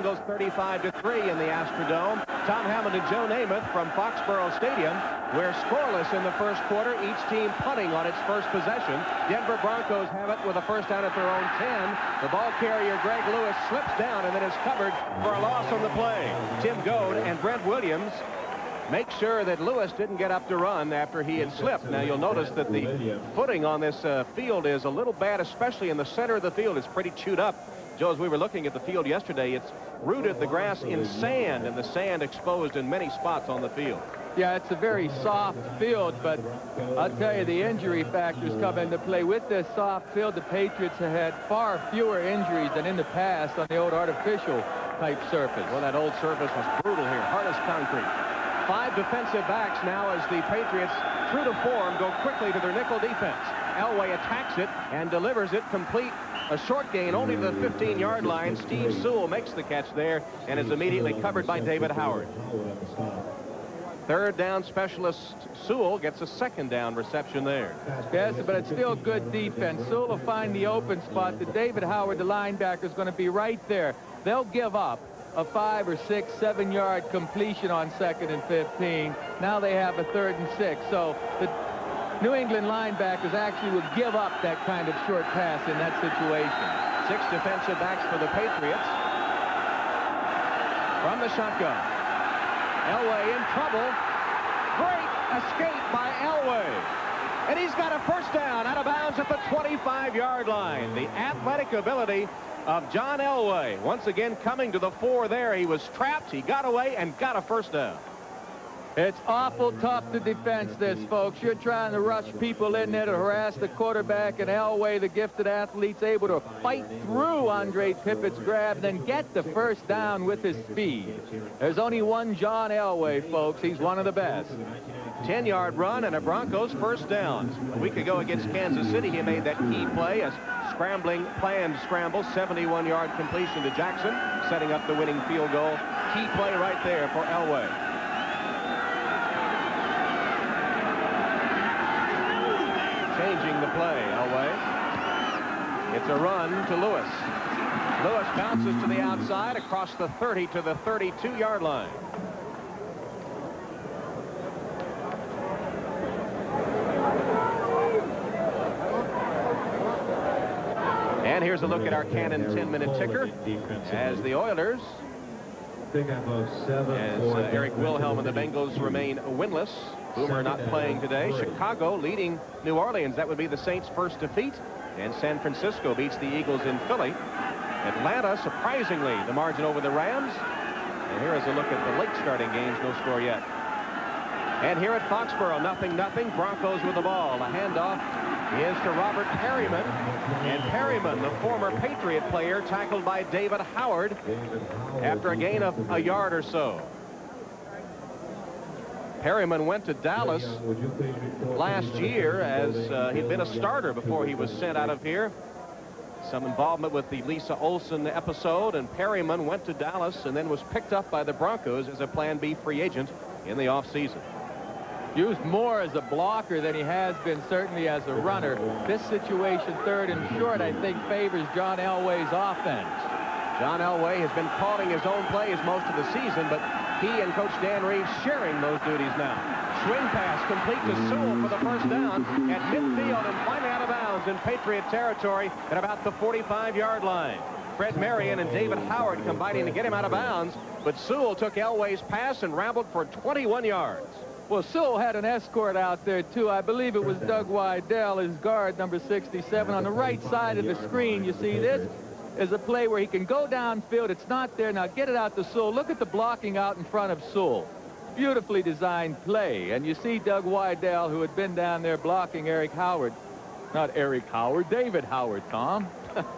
Goes 35-3 in the Astrodome. Tom Hammond and Joe Namath from Foxborough Stadium. We're scoreless in the first quarter, each team punting on its first possession. Denver Broncos have it with a first down at their own 10. The ball carrier, Greg Lewis, slips down and then is covered for a loss on the play. Tim Goad and Brent Williams make sure that Lewis didn't get up to run after he had slipped. Now, you'll notice that the footing on this field is a little bad, especially in the center of the field. It's pretty chewed up. Joe, as we were looking at the field yesterday, it's rooted the grass in sand, and the sand exposed in many spots on the field. Yeah, it's a very soft field, but I'll tell you, the injury factors come into play. With this soft field, the Patriots have had far fewer injuries than in the past on the old artificial type surface. Well, that old surface was brutal here, hard as concrete. 5 defensive backs now as the Patriots, true to form, go quickly to their nickel defense. Elway attacks it and delivers it complete. A short gain only to the 15-yard line. Steve Sewell makes the catch there and is immediately covered by David Howard. Third down specialist Sewell gets a second down reception there. Yes, but it's still good defense. Sewell will find the open spot. The David Howard, the linebacker, is going to be right there. They'll give up a 5 or 6, 7-yard completion on 2nd and 15. Now they have a 3rd and 6. So the New England linebackers actually would give up that kind of short pass in that situation. 6 defensive backs for the Patriots. From the shotgun. Elway in trouble. Great escape by Elway. And he's got a first down out of bounds at the 25-yard line. The athletic ability of John Elway once again coming to the fore there. He was trapped. He got away and got a first down. It's awful tough to defense this, folks. You're trying to rush people in there to harass the quarterback, and Elway, the gifted athlete's able to fight through Andre Pippett's grab and then get the first down with his speed. There's only one John Elway, folks. He's one of the best. 10-yard run and a Broncos first down. A week ago against Kansas City, he made that key play, a planned scramble, 71-yard completion to Jackson, setting up the winning field goal. Key play right there for Elway. Changing the play, Elway. It's a run to Lewis. Lewis bounces to the outside across the 30 to the 32-yard line. And here's a look at our Cannon 10-minute ticker as the Oilers, as Eric Wilhelm and the Bengals remain winless. Boomer not playing today. Chicago leading New Orleans. That would be the Saints' first defeat. And San Francisco beats the Eagles in Philly. Atlanta, surprisingly, the margin over the Rams. And here is a look at the late starting games. No score yet. And here at Foxborough, 0-0. Broncos with the ball. The handoff is to Robert Perryman. And Perryman, the former Patriot player, tackled by David Howard after a gain of a yard or so. Perryman went to Dallas last year as he'd been a starter before he was sent out of here. Some involvement with the Lisa Olson episode, and Perryman went to Dallas and then was picked up by the Broncos as a Plan B free agent in the offseason. Used more as a blocker than he has been certainly as a runner. This situation, 3rd and short, I think favors John Elway's offense. John Elway has been calling his own plays most of the season, but he and Coach Dan Reeves sharing those duties now. Swing pass complete to Sewell for the first down at midfield and finally out of bounds in Patriot territory at about the 45-yard line. Fred Marion and David Howard combining to get him out of bounds, but Sewell took Elway's pass and rambled for 21 yards. Well, Sewell had an escort out there, too. I believe it was Doug Wydell, his guard, number 67. On the right side of the screen, you see this is a play where he can go downfield. It's not there. Now get it out to Sewell. Look at the blocking out in front of Sewell. Beautifully designed play. And you see Doug Wydell, who had been down there blocking Eric Howard. Not Eric Howard, David Howard, Tom.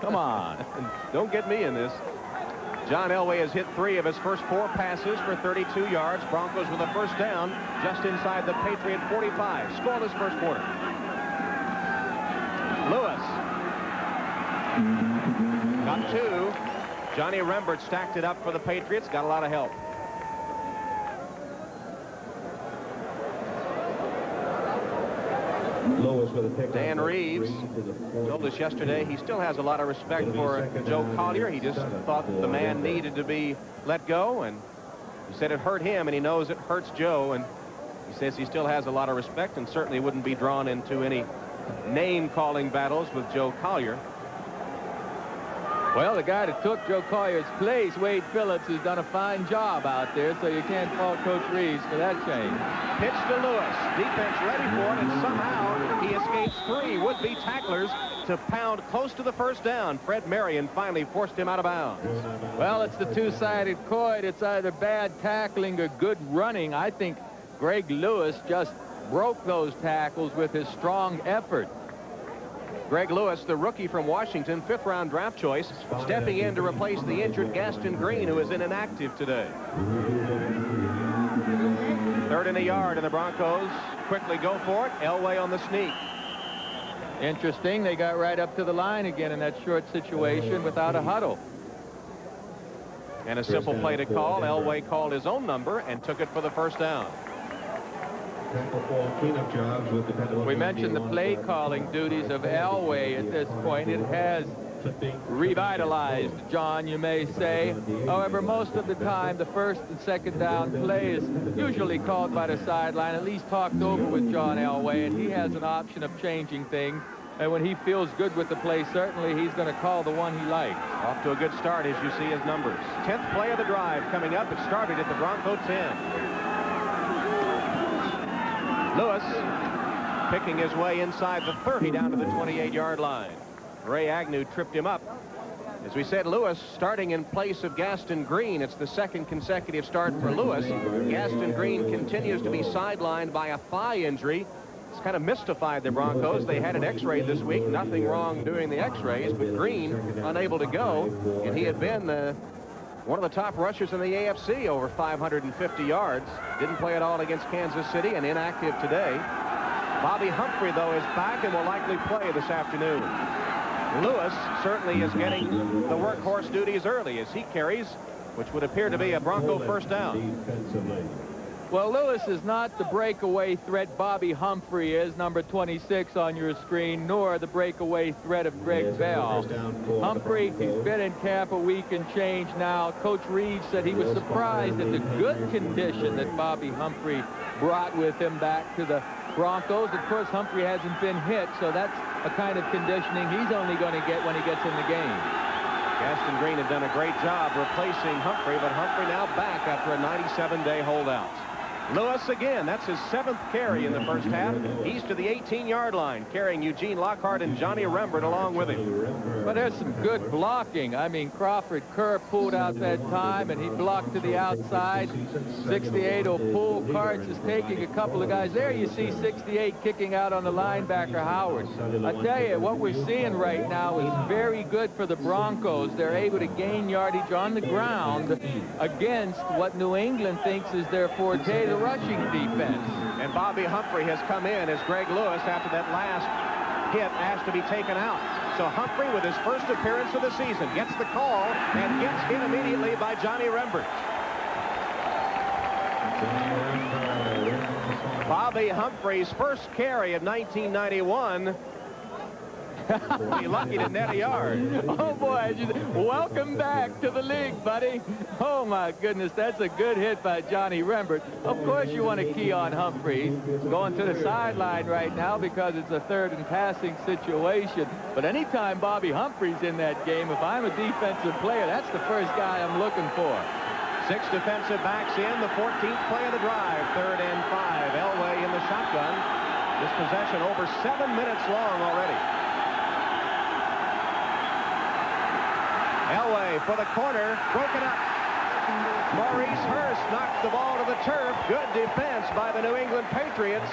Come on. Don't get me in this. John Elway has hit 3 of his first 4 passes for 32 yards. Broncos with a first down just inside the Patriot 45. Scoreless first quarter. Lewis. Got 2. Johnny Rembert stacked it up for the Patriots. Got a lot of help. Dan Reeves told us yesterday he still has a lot of respect for Joe Collier. He just thought the man needed to be let go, and he said it hurt him, and he knows it hurts Joe, and he says he still has a lot of respect and certainly wouldn't be drawn into any name-calling battles with Joe Collier. Well, the guy that took Joe Collier's place, Wade Phillips, has done a fine job out there, so you can't fault Coach Reeves for that change. Pitch to Lewis. Defense ready for it, and somehow he escapes three would-be tacklers to pound close to the first down. Fred Marion finally forced him out of bounds. Well, it's the two-sided coin. It's either bad tackling or good running. I think Greg Lewis just broke those tackles with his strong effort. Greg Lewis, the rookie from Washington, fifth-round draft choice, stepping in to replace the injured Gaston Green, who is inactive today. 3rd and a yard, and the Broncos quickly go for it. Elway on the sneak. Interesting. They got right up to the line again in that short situation without a huddle. And a simple play to call. Elway called his own number and took it for the first down. We mentioned the play calling duties of Elway at this point. It has revitalized John, you may say. However, most of the time the first and second down play is usually called by the sideline, at least talked over with John Elway, and he has an option of changing things. And when he feels good with the play, certainly he's going to call the one he likes. Off to a good start as you see his numbers. 10th play of the drive coming up. It started at the Bronco 10. Lewis picking his way inside the 30 down to the 28-yard line. Ray Agnew tripped him up. As we said, Lewis starting in place of Gaston Green. It's the second consecutive start for Lewis. Gaston Green continues to be sidelined by a thigh injury. It's kind of mystified the Broncos. They had an x-ray this week. Nothing wrong doing the x-rays, but Green unable to go. And he had been one of the top rushers in the AFC, over 550 yards. Didn't play at all against Kansas City and inactive today. Bobby Humphrey, though, is back and will likely play this afternoon. Lewis certainly is getting the workhorse duties early as he carries, which would appear to be a Bronco first down. Well, Lewis is not the breakaway threat Bobby Humphrey is, number 26 on your screen, nor the breakaway threat of Greg Bell. Humphrey, he's been in camp a week and change now. Coach Reeves said he was surprised at the good condition that Bobby Humphrey brought with him back to the Broncos. Of course, Humphrey hasn't been hit, so that's a kind of conditioning he's only going to get when he gets in the game. Gaston Green had done a great job replacing Humphrey, but Humphrey now back after a 97-day holdout. Lewis again, that's his 7th carry in the first half. He's to the 18-yard line, carrying Eugene Lockhart and Johnny Rembert along with him. But there's some good blocking. I mean, Crawford Kerr pulled out that time, and he blocked to the outside. 68 will pull. Karts is taking a couple of guys. There you see 68 kicking out on the linebacker, Howard. I tell you, what we're seeing right now is very good for the Broncos. They're able to gain yardage on the ground against what New England thinks is their forte, the rushing defense. And Bobby Humphrey has come in as Greg Lewis, after that last hit, asked to be taken out. So Humphrey, with his first appearance of the season, gets the call and gets hit immediately by Johnny Rembert. Bobby Humphrey's first carry of 1991. Be lucky to net a yard. Oh, boy. Welcome back to the league, buddy. Oh, my goodness. That's a good hit by Johnny Rembert. Of course, you want to key on Humphrey. Going to the sideline right now because it's a 3rd and passing situation. But anytime Bobby Humphrey's in that game, if I'm a defensive player, that's the first guy I'm looking for. 6 defensive backs in, the 14th play of the drive. 3rd and 5. Elway in the shotgun. This possession over 7 minutes long already. Elway for the corner, broken up. Maurice Hurst knocks the ball to the turf. Good defense by the New England Patriots.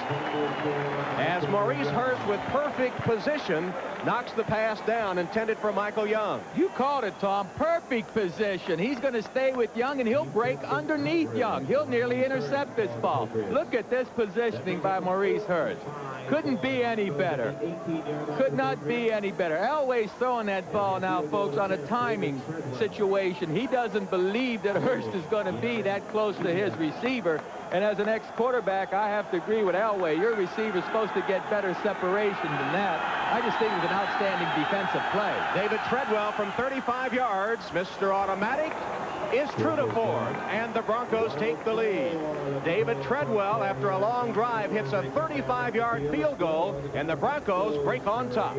As Maurice Hurst, with perfect position, knocks the pass down intended for Michael Young. You called it, Tom. Perfect position. He's going to stay with Young, and he'll break underneath Young. He'll nearly intercept this ball. Look at this positioning by Maurice Hurst. Couldn't be any better. Could not be any better. Elway's throwing that ball now, folks, on a timing situation. He doesn't believe that Hurst is going to be that close to his receiver. And as an ex-quarterback, I have to agree with Elway. Your receiver's supposed to get better separation than that. I just think it was an outstanding defensive play. David Treadwell from 35 yards. Mr. Automatic is true to form, and the Broncos take the lead. David Treadwell, after a long drive, hits a 35-yard field goal, and the Broncos break on top.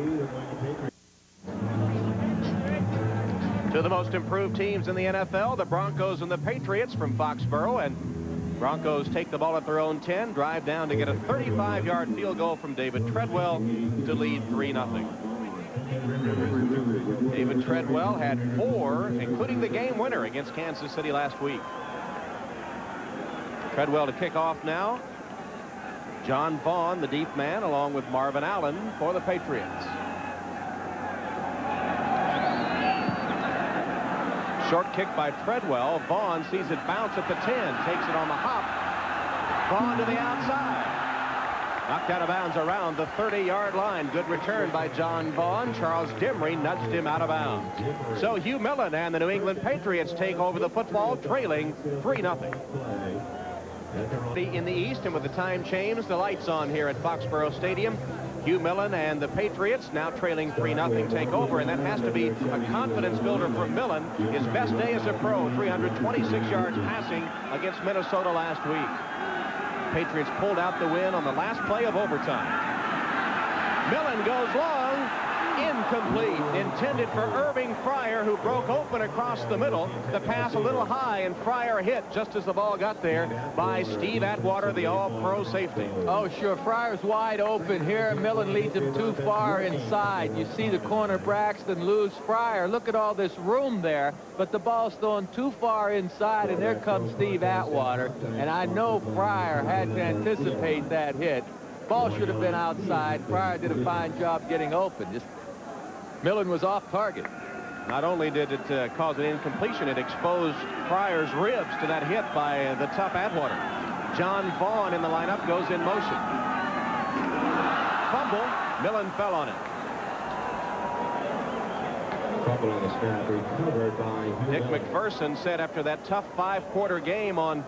To the most improved teams in the NFL, the Broncos and the Patriots from Foxborough, and Broncos take the ball at their own 10, drive down to get a 35-yard field goal from David Treadwell to lead 3-0. David Treadwell had 4, including the game winner against Kansas City last week. Treadwell to kick off now. John Vaughn, the deep man, along with Marvin Allen for the Patriots. Short kick by Treadwell. Vaughn sees it bounce at the 10, takes it on the hop. Vaughn to the outside. Knocked out of bounds around the 30-yard line. Good return by John Vaughn. Charles Dimry nudged him out of bounds. So Hugh Millen and the New England Patriots take over the football, trailing 3-0. In the East, and with the time change, the lights on here at Foxborough Stadium. Hugh Millen and the Patriots now trailing 3-0 take over, and that has to be a confidence builder for Millen. His best day as a pro, 326 yards passing against Minnesota last week. Patriots pulled out the win on the last play of overtime. Millen goes long, incomplete, intended for Irving Fryer, who broke open across the middle. The pass a little high, and Fryer hit just as the ball got there by Steve Atwater, the all-pro safety. Oh, sure. Fryer's wide open here. Millen leads him too far inside. You see the corner Braxton lose Fryer. Look at all this room there, but the ball's thrown too far inside, and there comes Steve Atwater. And I know Fryer had to anticipate that hit. Ball should have been outside. Fryer did a fine job getting open. Millen was off target. Not only did it cause an incompletion, it exposed Fryer's ribs to that hit by the tough Atwater. John Vaughn in the lineup goes in motion. Fumble. Millen fell on it. Fumble on the snap, recovered by Dick McPherson said after that tough 5-quarter game on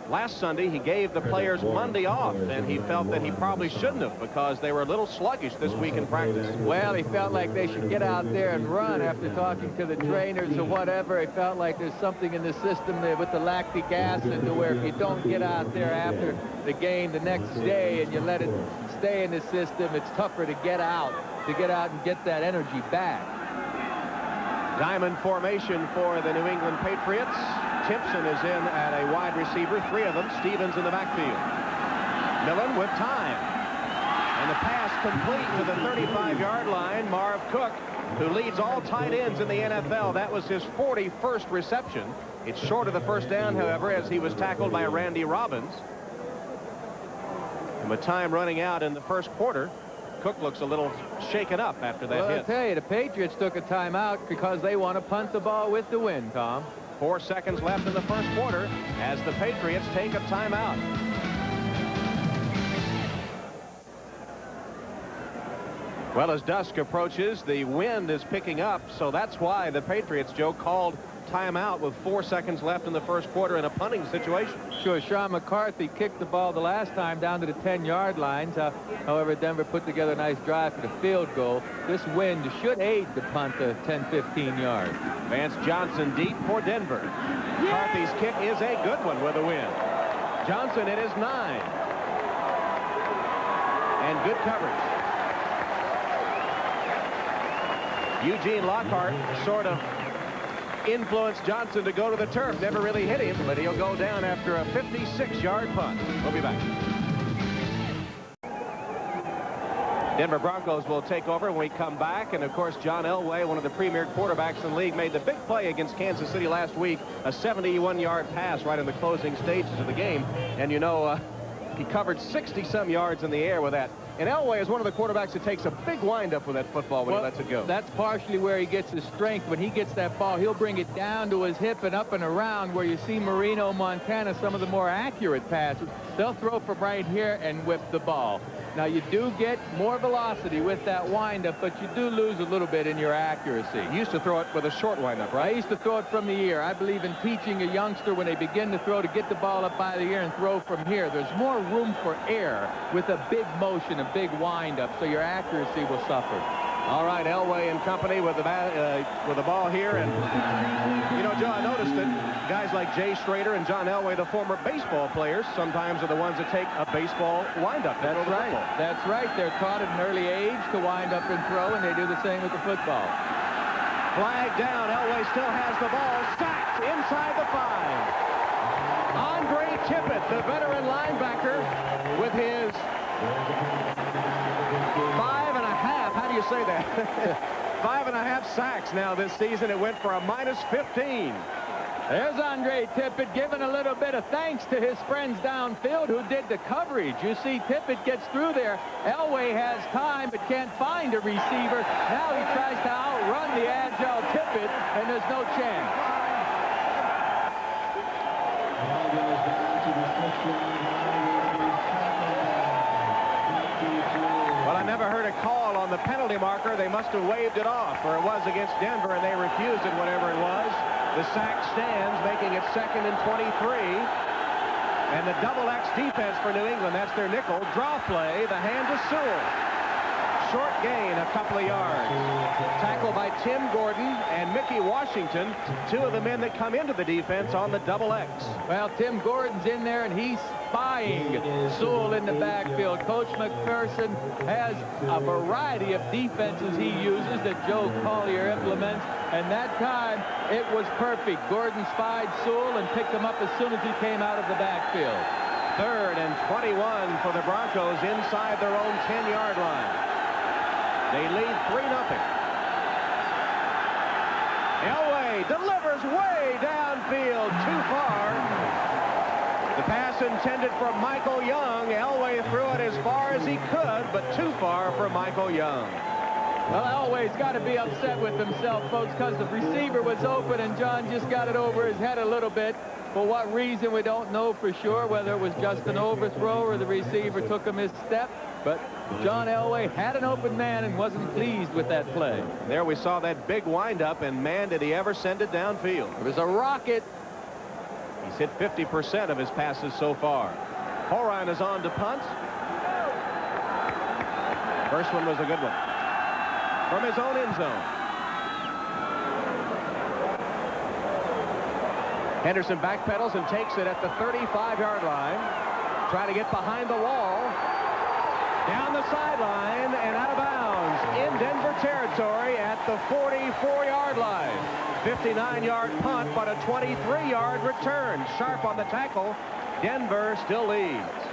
last Sunday, he gave the players Monday off, and he felt that he probably shouldn't have because they were a little sluggish this week in practice. Well, he felt like they should get out there and run after talking to the trainers or whatever. He felt like there's something in the system there with the lactic acid to where if you don't get out there after the game the next day and you let it stay in the system, it's tougher to get out and get that energy back. Diamond formation for the New England Patriots. Timpson is in at a wide receiver, 3 of them. Stevens in the backfield. Millen with time. And the pass complete to the 35-yard line. Marv Cook, who leads all tight ends in the NFL. That was his 41st reception. It's short of the first down, however, as he was tackled by Randy Robbins. And with time running out in the first quarter, Cook looks a little shaken up after that hit. I'll tell you, the Patriots took a timeout because they want to punt the ball with the wind, Tom. 4 seconds left in the first quarter as the Patriots take a timeout. Well, as dusk approaches, the wind is picking up, so that's why the Patriots, Joe, called timeout with 4 seconds left in the first quarter in a punting situation. Sure, Sean McCarthy kicked the ball the last time down to the 10-yard lines. However, Denver put together a nice drive for the field goal. This wind should aid the punt to 10-15 yards. Vance Johnson deep for Denver. McCarthy's kick is a good one with a wind. Johnson, it is 9. And good coverage. Eugene Lockhart sort of influenced Johnson to go to the turf. Never really hit him, but he'll go down after a 56-yard punt. We'll be back. Denver Broncos will take over when we come back. And, of course, John Elway, one of the premier quarterbacks in the league, made the big play against Kansas City last week, a 71-yard pass right in the closing stages of the game. And, you know, he covered 60-some yards in the air with that. And Elway is one of the quarterbacks that takes a big windup with that football when he lets it go. That's partially where he gets his strength. When he gets that ball, he'll bring it down to his hip and up and around, where you see Marino, Montana, some of the more accurate passes. They'll throw from right here and whip the ball. Now, you do get more velocity with that windup, but you do lose a little bit in your accuracy. You used to throw it with a short windup, right? I used to throw it from the ear. I believe in teaching a youngster when they begin to throw to get the ball up by the ear and throw from here. There's more room for air with a big motion, a big windup, so your accuracy will suffer. All right, Elway and company with the ball here. And, you know, Joe, I noticed that guys like Jay Schrader and John Elway, the former baseball players, sometimes are the ones that take a baseball windup. That's right. That's right. They're taught at an early age to wind up and throw, and they do the same with the football. Flag down. Elway still has the ball. Sacked inside the 5. Andre Tippett, the veteran linebacker, with his 5.5. How do you say that? 5.5 sacks now this season. It went for a -15. There's Andre Tippett giving a little bit of thanks to his friends downfield who did the coverage. You see Tippett gets through there. Elway has time but can't find a receiver. Now he tries to outrun the agile Tippett, and there's no chance. Well, I never heard a call on the penalty marker. They must have waved it off, or it was against Denver, and they refused it, whatever it was. The sack stands, making it 2nd and 23. And the double X defense for New England, that's their nickel. Draw play, the hand to Sewell. Short gain, a couple of yards. Tackle by Tim Gordon and Mickey Washington, 2 of the men that come into the defense on the double X. Well, Tim Gordon's in there, and he's spying Sewell in the backfield. Coach McPherson has a variety of defenses he uses that Joe Collier implements, and that time it was perfect. Gordon spied Sewell and picked him up as soon as he came out of the backfield. 3rd and 21 for the Broncos inside their own 10-yard line. They lead 3-0. Elway delivers way downfield, too far. The pass intended for Michael Young. Elway threw it as far as he could, but too far for Michael Young. Well, Elway's got to be upset with himself, folks, because the receiver was open and John just got it over his head a little bit. For what reason, we don't know for sure, whether it was just an overthrow or the receiver took a misstep. But John Elway had an open man and wasn't pleased with that play. There we saw that big windup, and man, did he ever send it downfield. It was a rocket. He's hit 50% of his passes so far. Horine is on to punt. First one was a good one. From his own end zone. Henderson backpedals and takes it at the 35-yard line. Trying to get behind the wall. Down the sideline and out of bounds in Denver territory at the 44-yard line. 59-yard punt, but a 23-yard return. Sharp on the tackle. Denver still leads.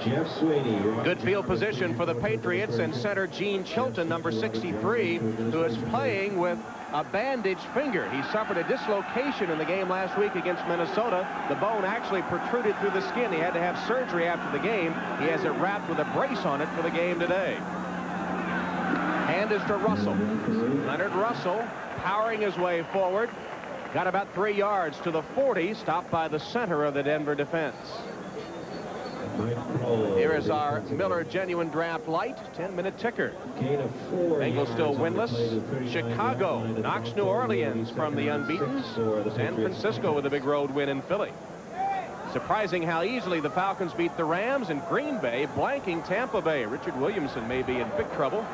Jeff Sweeney. Good field position for the Patriots, and center Gene Chilton, number 63, who is playing with a bandaged finger. He suffered a dislocation in the game last week against Minnesota. The bone actually protruded through the skin. He had to have surgery after the game. He has it wrapped with a brace on it for the game today. Hand is to Russell. Leonard Russell powering his way forward. Got about 3 yards to the 40, stopped by the center of the Denver defense. Here is our Miller Genuine Draft Light 10-minute ticker. Bengals still winless. Chicago knocks New Orleans from the unbeaten. San Francisco with a big road win in Philly. Surprising how easily the Falcons beat the Rams, and Green Bay blanking Tampa Bay. Richard Williamson may be in big trouble.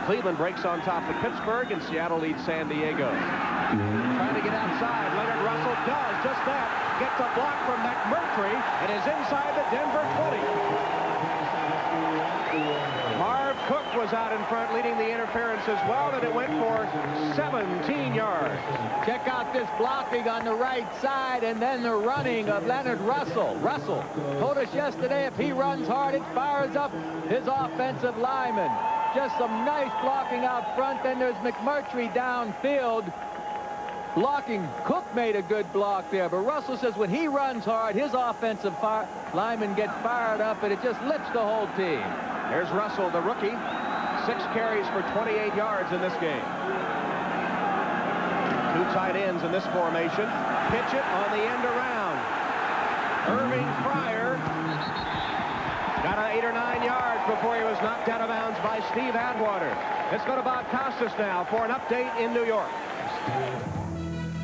Cleveland breaks on top of Pittsburgh, and Seattle leads San Diego. Trying to get outside. Leonard Russell does just that. Gets a block from McMurtry and is inside the Denver 20. Marv Cook was out in front leading the interference as well, and it went for 17 yards. Check out this blocking on the right side and then the running of Leonard Russell. Russell told us yesterday if he runs hard, it fires up his offensive lineman. Just some nice blocking out front. Then there's McMurtry downfield. Blocking. Cook made a good block there, but Russell says when he runs hard, his offensive linemen get fired up, and it just lifts the whole team. There's Russell, the rookie. 6 carries for 28 yards in this game. 2 tight ends in this formation. Pitch it on the end around. Irving Fryer got 8 or 9 yards before he was knocked out of bounds by Steve Atwater. Let's go to Bob Costas now for an update in New York.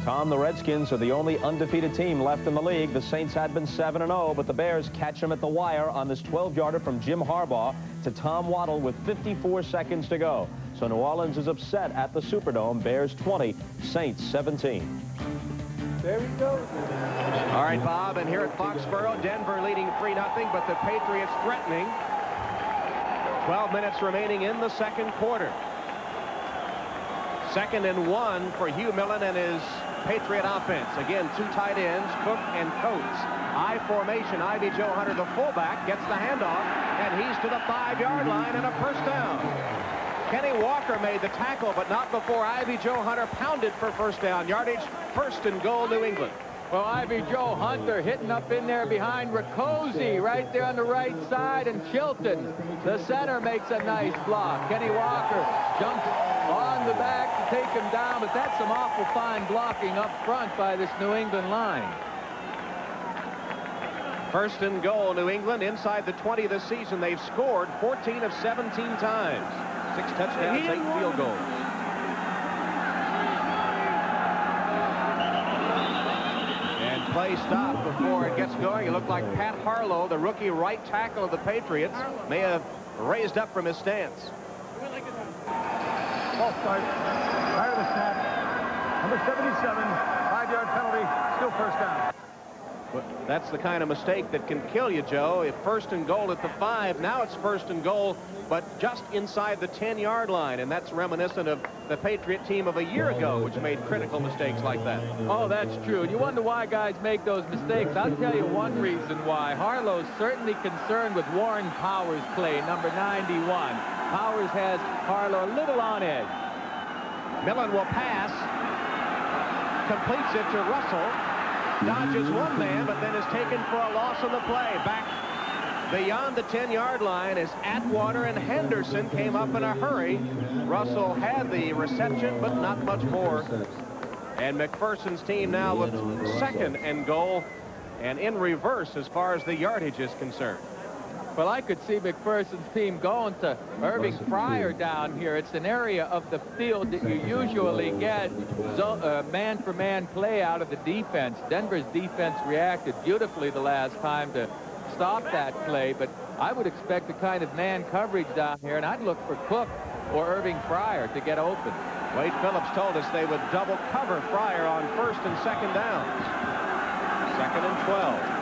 Tom, the Redskins are the only undefeated team left in the league. The Saints had been 7-0, but the Bears catch them at the wire on this 12-yarder from Jim Harbaugh to Tom Waddle with 54 seconds to go. So New Orleans is upset at the Superdome. Bears 20, Saints 17. There we go. All right, Bob, and here at Foxborough, Denver leading 3-0, but the Patriots threatening. 12 minutes remaining in the second quarter. 2nd and 1 for Hugh Millen and his Patriot offense. Again, 2 tight ends, Cook and Coates. I formation. Ivy Joe Hunter, the fullback, gets the handoff, and he's to the 5-yard line and a first down. Kenny Walker made the tackle, but not before Ivy Joe Hunter pounded for first down yardage. 1st and goal, New England. Well, Ivy Joe Hunter hitting up in there behind Riccozzi right there on the right side, and Chilton, the center, makes a nice block. Kenny Walker jumps on the back to take him down, but that's some awful fine blocking up front by this New England line. 1st and goal, New England. Inside the 20 this season, they've scored 14 of 17 times. 6 touchdowns, 8 field goals. Play stop before it gets going. It looked like Pat Harlow, the rookie right tackle of the Patriots, may have raised up from his stance. False start. Prior to the snap. Number 77, 5-yard penalty. Still first down. But that's the kind of mistake that can kill you, Joe. If 1st and goal at the 5, now it's 1st and goal, but just inside the 10-yard line, and that's reminiscent of the Patriot team of a year ago, which made critical mistakes like that. Oh, that's true. And you wonder why guys make those mistakes. I'll tell you one reason why. Harlow's certainly concerned with Warren Powers' play, number 91. Powers has Harlow a little on edge. Millen will pass, completes it to Russell, dodges one man, but then is taken for a loss on the play. Back beyond the 10-yard line as Atwater and Henderson came up in a hurry. Russell had the reception, but not much more. And McPherson's team now with 2nd and goal, and in reverse as far as the yardage is concerned. Well, I could see McPherson's team going to Irving Fryer down here. It's an area of the field that you usually get man-for-man play out of the defense. Denver's defense reacted beautifully the last time to stop that play, but I would expect the kind of man coverage down here, and I'd look for Cook or Irving Fryer to get open. Wade Phillips told us they would double cover Fryer on 1st and 2nd downs. 2nd and 12.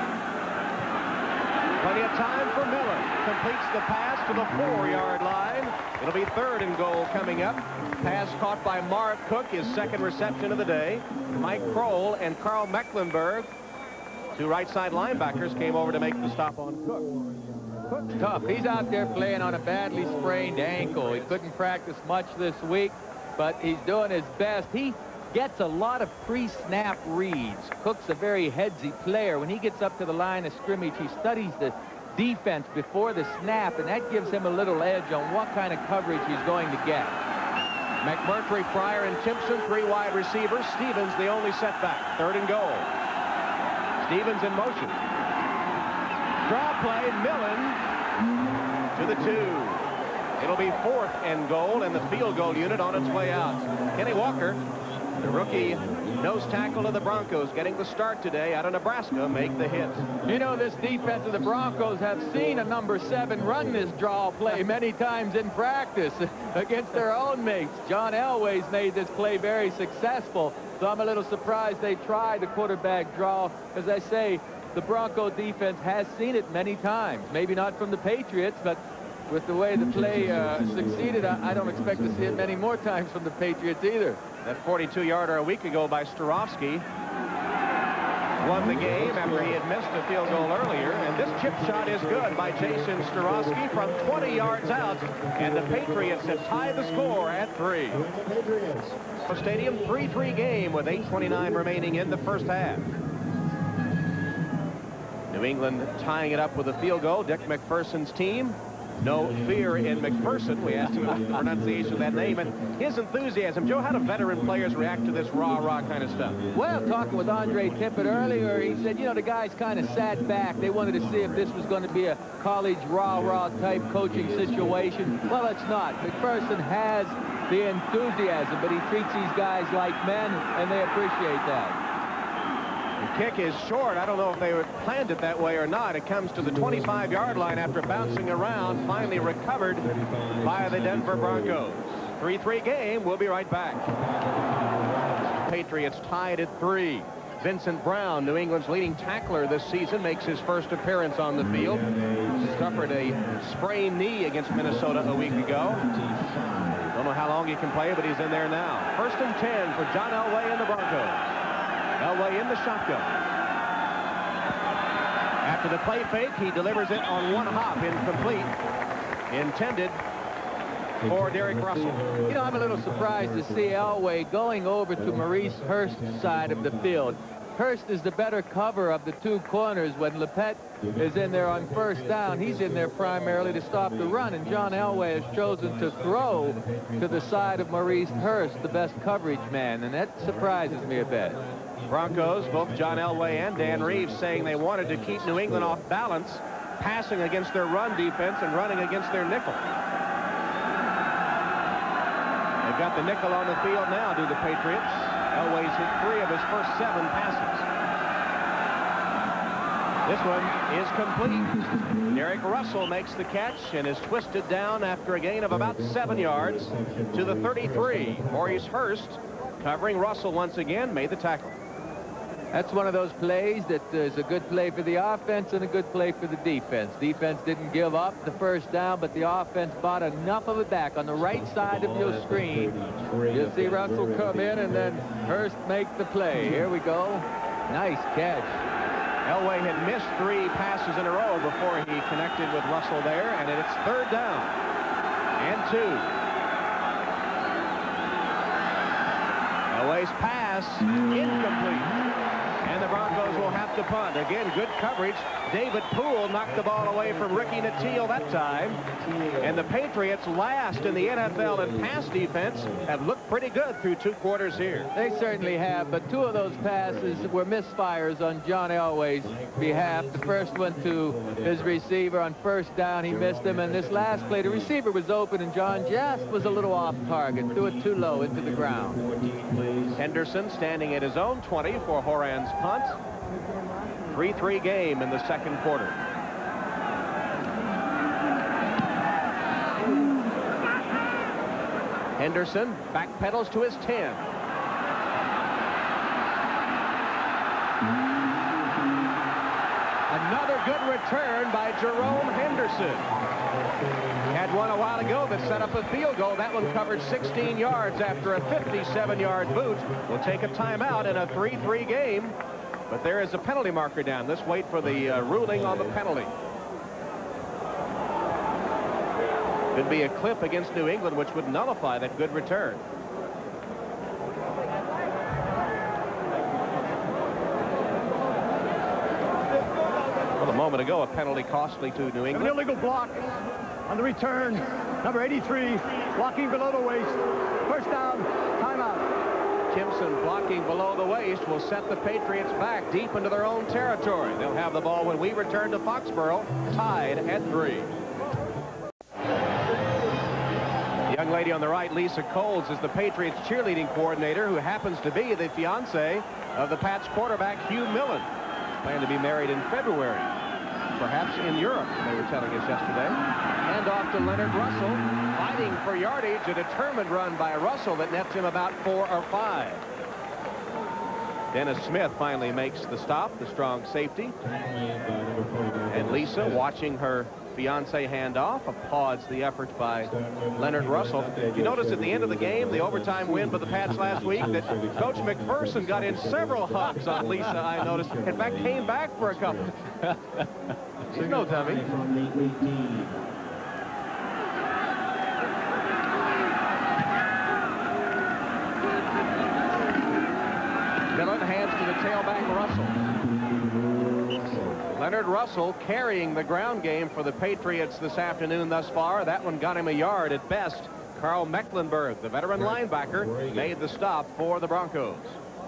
Plenty of time for Miller. Completes the pass to the 4-yard line. It'll be 3rd and goal coming up. Pass caught by Marv Cook, his 2nd reception of the day. Mike Kroll and Carl Mecklenburg, 2 right side linebackers, came over to make the stop on Cook. Cook's tough. He's out there playing on a badly sprained ankle. He couldn't practice much this week, but he's doing his best. He gets a lot of pre-snap reads. Cook's a very headsy player. When he gets up to the line of scrimmage, he studies the defense before the snap, and that gives him a little edge on what kind of coverage he's going to get. McMurtry, Fryer, and Timpson, 3 wide receivers. Stevens, the only setback. 3rd and goal. Stevens in motion. Draw play, Millen to the 2. It'll be 4th and goal, and the field goal unit on its way out. Kenny Walker, the rookie nose tackle of the Broncos, getting the start today out of Nebraska, make the hit. You know, this defense of the Broncos have seen a number 7 run this draw play many times in practice against their own mates. John Elway's made this play very successful, so I'm a little surprised they tried the quarterback draw. As I say, the Bronco defense has seen it many times. Maybe not from the Patriots, but with the way the play succeeded, I don't expect to see it many more times from the Patriots either. That 42-yarder a week ago by Starofsky won the game after he had missed a field goal earlier. And this chip shot is good by Jason Starofsky from 20 yards out. And the Patriots have tied the score at 3. Stadium 3-3 game with 8:29 remaining in the first half. New England tying it up with a field goal. Dick McPherson's team. No fear in McPherson. We asked him about the pronunciation of that name and his enthusiasm. Joe, how do veteran players react to this rah-rah kind of stuff? Well, talking with Andre Tippett earlier, he said, you know, the guys kind of sat back. They wanted to see if this was going to be a college rah-rah type coaching situation. Well, it's not. McPherson has the enthusiasm, but he treats these guys like men, and they appreciate that. The kick is short. I don't know if they planned it that way or not. It comes to the 25-yard line after bouncing around, finally recovered by the Denver Broncos. 3-3 game. We'll be right back. Patriots tied at 3. Vincent Brown, New England's leading tackler this season, makes his first appearance on the field. Suffered a sprained knee against Minnesota a week ago. Don't know how long he can play, but he's in there now. 1st and 10 for John Elway and the Broncos. Elway in the shotgun. After the play fake, he delivers it on one hop, incomplete. Intended for Derek Russell. You know, I'm a little surprised to see Elway going over to Maurice Hurst's side of the field. Hurst is the better cover of the two corners. When Lepet is in there on 1st down, he's in there primarily to stop the run, and John Elway has chosen to throw to the side of Maurice Hurst, the best coverage man, and that surprises me a bit. Broncos, both John Elway and Dan Reeves, saying they wanted to keep New England off balance, passing against their run defense and running against their nickel. They've got the nickel on the field now, do the Patriots. Elway's hit 3 of his first 7 passes. This one is complete. Derek Russell makes the catch and is twisted down after a gain of about 7 yards to the 33. Maurice Hurst, covering Russell once again, made the tackle. That's one of those plays that is a good play for the offense and a good play for the defense. Defense didn't give up the 1st down, but the offense bought enough of it back on the right side of your screen. You'll see Russell come in and then Hurst make the play. Here we go. Nice catch. Elway had missed 3 passes in a row before he connected with Russell there, and it's 3rd down and 2. Elway's pass incomplete. And the Broncos will have to punt. Again, good coverage. David Poole knocked the ball away from Ricky Nattiel that time. And the Patriots, last in the NFL in pass defense, have looked pretty good through 2 quarters here. They certainly have, but 2 of those passes were misfires on John Elway's behalf. The first one to his receiver on 1st down, he missed him. And this last play, the receiver was open, and John just was a little off target. Threw it too low into the ground. Henderson standing at his own 20 for Horan's punt. 3-3 game in the 2nd quarter. Henderson backpedals to his 10. Another good return by Jerome Henderson. Had one a while ago that set up a field goal. That one covered 16 yards after a 57-yard boot. We'll take a timeout in a 3-3 game. But there is a penalty marker down. Let's wait for the ruling on the penalty. Could be a clip against New England, which would nullify that good return. Well, a moment ago, a penalty costly to New England. An illegal block on the return. Number 83, blocking below the waist. 1st down, timeout. Timpson blocking below the waist will set the Patriots back deep into their own territory. They'll have the ball when we return to Foxborough, tied at 3. The young lady on the right, Lisa Coles, is the Patriots cheerleading coordinator, who happens to be the fiance of the Pats quarterback, Hugh Millen. Plan to be married in February, perhaps in Europe, they were telling us yesterday. And off to Leonard Russell, fighting for yardage, a determined run by Russell that nets him about 4 or 5. Dennis Smith finally makes the stop, the strong safety. And Lisa, watching her fiance hand off, applauds the effort by Leonard Russell. You notice at the end of the game, the overtime win for the Pats last week, that Coach McPherson got in several hugs on Lisa, I noticed. In fact, came back for a couple. She's no dummy. Dillon hands to the tailback Russell. Leonard Russell carrying the ground game for the Patriots this afternoon thus far. That one got him a yard at best. Carl Mecklenburg, the veteran linebacker, made the stop for the Broncos.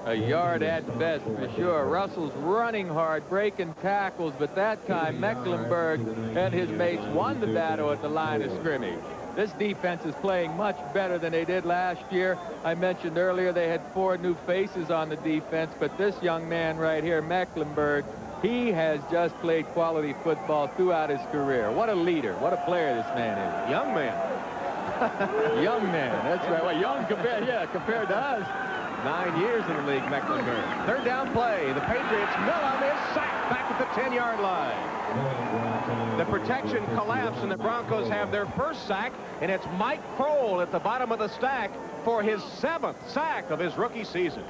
A yard at best for sure. Russell's running hard, breaking tackles, but that time Mecklenburg and his mates won the battle at the line of scrimmage. This defense is playing much better than they did last year. I mentioned earlier they had 4 new faces on the defense, but this young man right here, Mecklenburg, he has just played quality football throughout his career. What a leader. What a player this man is. Young man. Young man. That's right. Well, young compared to us. 9 years in the league, Mecklenburg. Third down play. The Patriots, Millen is sacked back at the 10-yard line. The protection collapsed, and the Broncos have their first sack, and it's Mike Kroll at the bottom of the stack for his 7th sack of his rookie season.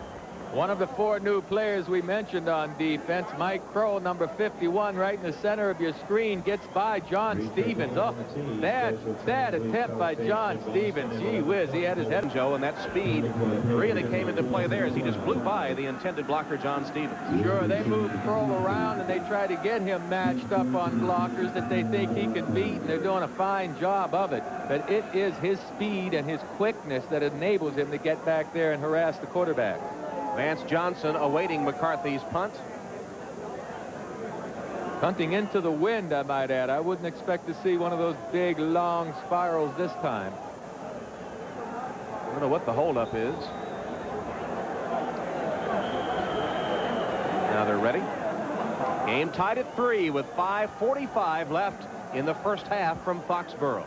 One of the 4 new players we mentioned on defense, Mike Kroll, number 51, right in the center of your screen, gets by John Stevens. Oh, that attempt by John Stevens. Gee whiz, he had his head. Joe, and that speed really came into play there as he just blew by the intended blocker, John Stevens. Sure, they moved Kroll around, and they try to get him matched up on blockers that they think he can beat, and they're doing a fine job of it. But it is his speed and his quickness that enables him to get back there and harass the quarterback. Vance Johnson awaiting McCarthy's punt. Punting into the wind, I might add. I wouldn't expect to see one of those big, long spirals this time. I don't know what the holdup is. Now they're ready. Game tied at 3 with 5:45 left in the first half from Foxborough.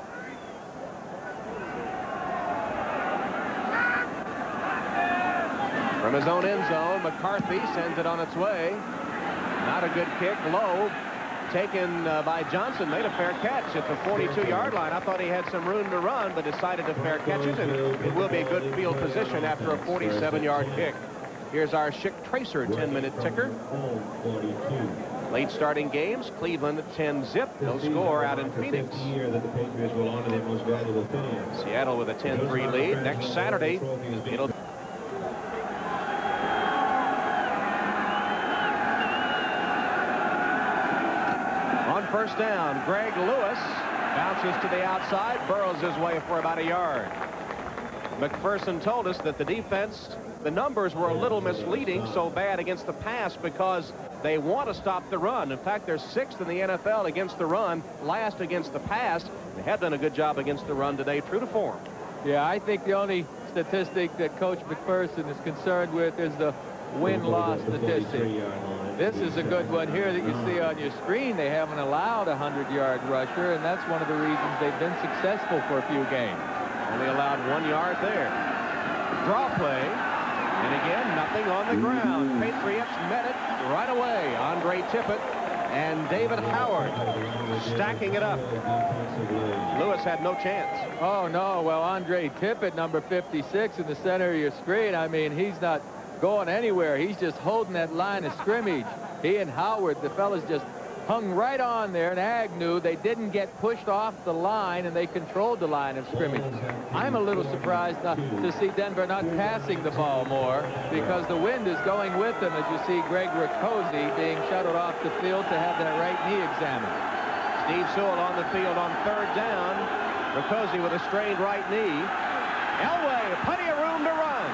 From his own end zone, McCarthy sends it on its way. Not a good kick, low. Taken by Johnson, made a fair catch at the 42-yard line. I thought he had some room to run, but decided to fair catch it, and it will be a good field position after a 47-yard kick. Here's our Schick Tracer 10-minute ticker. Late starting games, Cleveland 10-zip. No score out in Phoenix. Seattle with a 10-3 lead. Next Saturday, it'll... First down, Greg Lewis bounces to the outside, burrows his way for about a yard. McPherson told us that the defense, the numbers were a little misleading, so bad against the pass because they want to stop the run. In fact, they're 6th in the NFL against the run, last against the pass. They have done a good job against the run today, true to form. Yeah, I think the only statistic that Coach McPherson is concerned with is the win-loss statistic. This is a good one here that you see on your screen. They haven't allowed a 100-yard rusher, and that's one of the reasons they've been successful for a few games. Only allowed 1 yard there. Draw play, and again, nothing on the ground. Patriots met it right away. Andre Tippett and David Howard stacking it up. Lewis had no chance. Oh, no. Well, Andre Tippett, number 56 in the center of your screen, I mean, he's not going anywhere. He's just holding that line of scrimmage. He and Howard, the fellas, just hung right on there, and Agnew, they didn't get pushed off the line, and they controlled the line of scrimmage. I'm a little surprised to see Denver not passing the ball more, because the wind is going with them, as you see Greg Riccozzi being shuttled off the field to have that right knee examined. Steve Sewell on the field on 3rd down. Riccozzi with a strained right knee. Elway, plenty of room to run.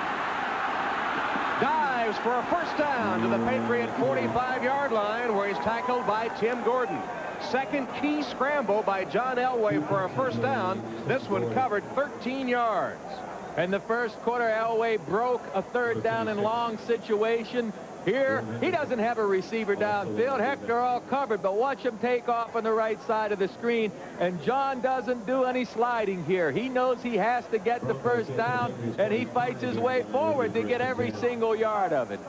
Dives for a first down to the Patriot 45-yard line, where he's tackled by Tim Gordon. Second key scramble by John Elway for a first down. This one covered 13 yards. In the first quarter, Elway broke a 3rd down and long situation. Here, he doesn't have a receiver downfield. Heck, they're all covered, but watch him take off on the right side of the screen, and John doesn't do any sliding here. He knows he has to get the first down, and he fights his way forward to get every single yard of it.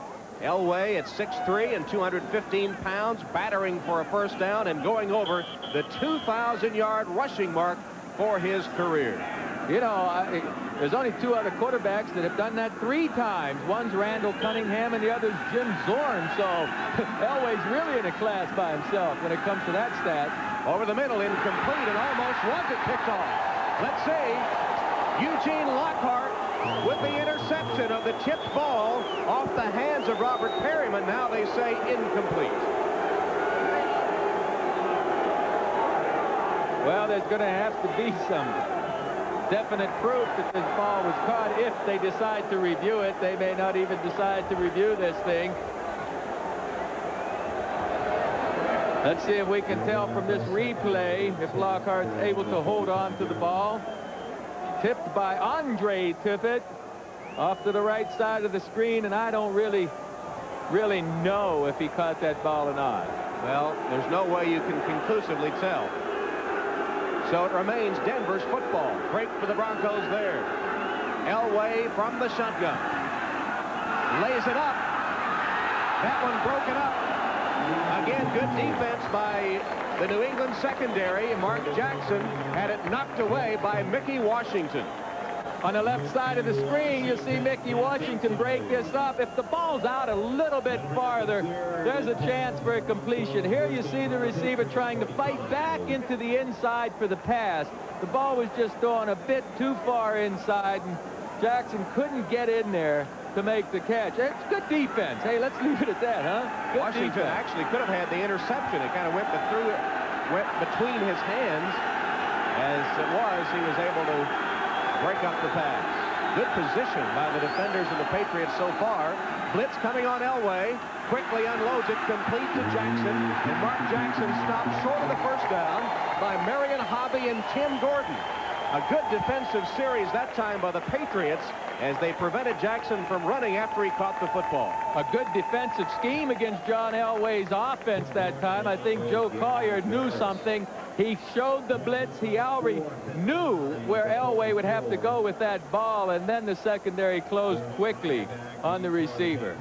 Elway at 6'3" and 215 pounds, battering for a first down and going over the 2,000-yard rushing mark for his career. You know, there's only 2 other quarterbacks that have done that 3 times. One's Randall Cunningham and the other's Jim Zorn. So Elway's really in a class by himself when it comes to that stat. Over the middle, incomplete, and almost was it picked off. Let's see. Eugene Lockhart with the interception of the tipped ball off the hands of Robert Perryman. Now they say incomplete. Well, there's going to have to be some definite proof that this ball was caught. If they decide to review it, they may not even decide to review this thing. Let's see if we can tell from this replay if Lockhart's able to hold on to the ball. Tipped by Andre Tippett off to the right side of the screen, and I don't really know if he caught that ball or not. Well, there's no way you can conclusively tell. So it remains Denver's football. Break for the Broncos there. Elway from the shotgun. Lays it up. That one broken up. Again, good defense by the New England secondary. Mark Jackson had it knocked away by Mickey Washington. On the left side of the screen, you see Mickey Washington break this up. If the ball's out a little bit farther, there's a chance for a completion. Here you see the receiver trying to fight back into the inside for the pass. The ball was just thrown a bit too far inside, and Jackson couldn't get in there to make the catch. It's good defense. Hey, let's leave it at that, huh? Good Washington defense. actually could have had the interception. It kind of went between his hands. As it was, he was able to break up the pass. Good position by the defenders of the Patriots so far. Blitz coming on Elway. Quickly unloads it, complete to Jackson. And Mark Jackson stopped short of the first down by Marion Hobby and Tim Gordon. A good defensive series that time by the Patriots as they prevented Jackson from running after he caught the football. A good defensive scheme against John Elway's offense that time. I think Joe Collier knew something. He showed the blitz. He already knew where Elway would have to go with that ball, and then the secondary closed quickly on the receiver.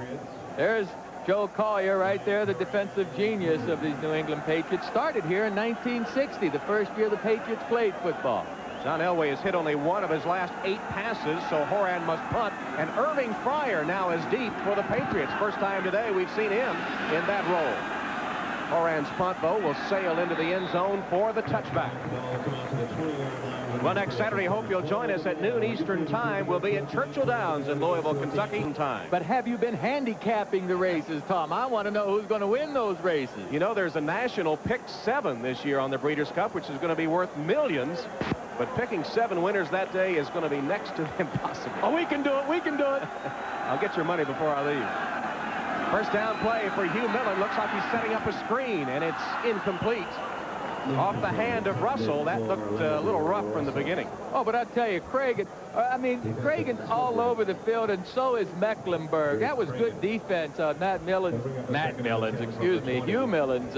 There's Joe Collier right there, the defensive genius of these New England Patriots. Started here in 1960, the first year the Patriots played football. John Elway has hit only one of his last 8 passes, so Horan must punt. And Irving Fryer now is deep for the Patriots. First time today we've seen him in that role. Horan's punt, though, will sail into the end zone for the touchback. Well, next Saturday, hope you'll join us at noon Eastern time. We'll be at Churchill Downs in Louisville, Kentucky time. But have you been handicapping the races, Tom? I want to know who's going to win those races. You know, there's a national pick 7 this year on the Breeders' Cup, which is going to be worth millions. But picking 7 winners that day is going to be next to impossible. Oh, we can do it. We can do it. I'll get your money before I leave. First down play for Hugh Millen. Looks like he's setting up a screen, and it's incomplete. Off the hand of Russell. That looked a little rough from the beginning. Oh, but I'll tell you, Cragen's all over the field, and so is Mecklenburg. That was good defense on Hugh Millen's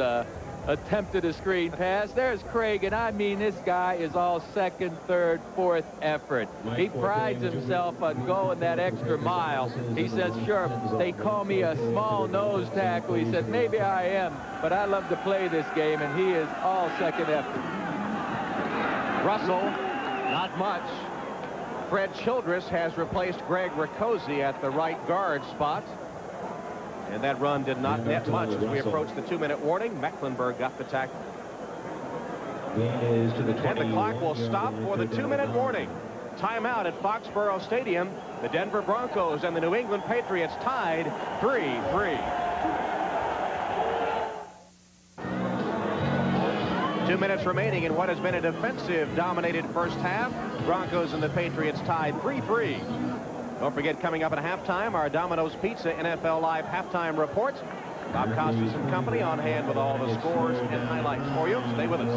attempted a screen pass. There's Cragen. I mean, this guy is all second, third, fourth effort. He prides himself on going that extra mile. He says, sure, they call me a small nose tackle. He said, maybe I am, but I love to play this game, and he is all second effort. Russell, not much. Fred Childress has replaced Greg Riccozzi at the right guard spot. And that run did not net much as we approach the 2-minute warning. Mecklenburg got the tackle. And the clock will stop for the 2-minute warning. Timeout at Foxborough Stadium. The Denver Broncos and the New England Patriots tied 3-3. 2 minutes remaining in what has been a defensive-dominated first half. Broncos and the Patriots tied 3-3. Don't forget, coming up at halftime, our Domino's Pizza NFL Live halftime report. Bob Costas and company on hand with all the scores and highlights for you. Stay with us.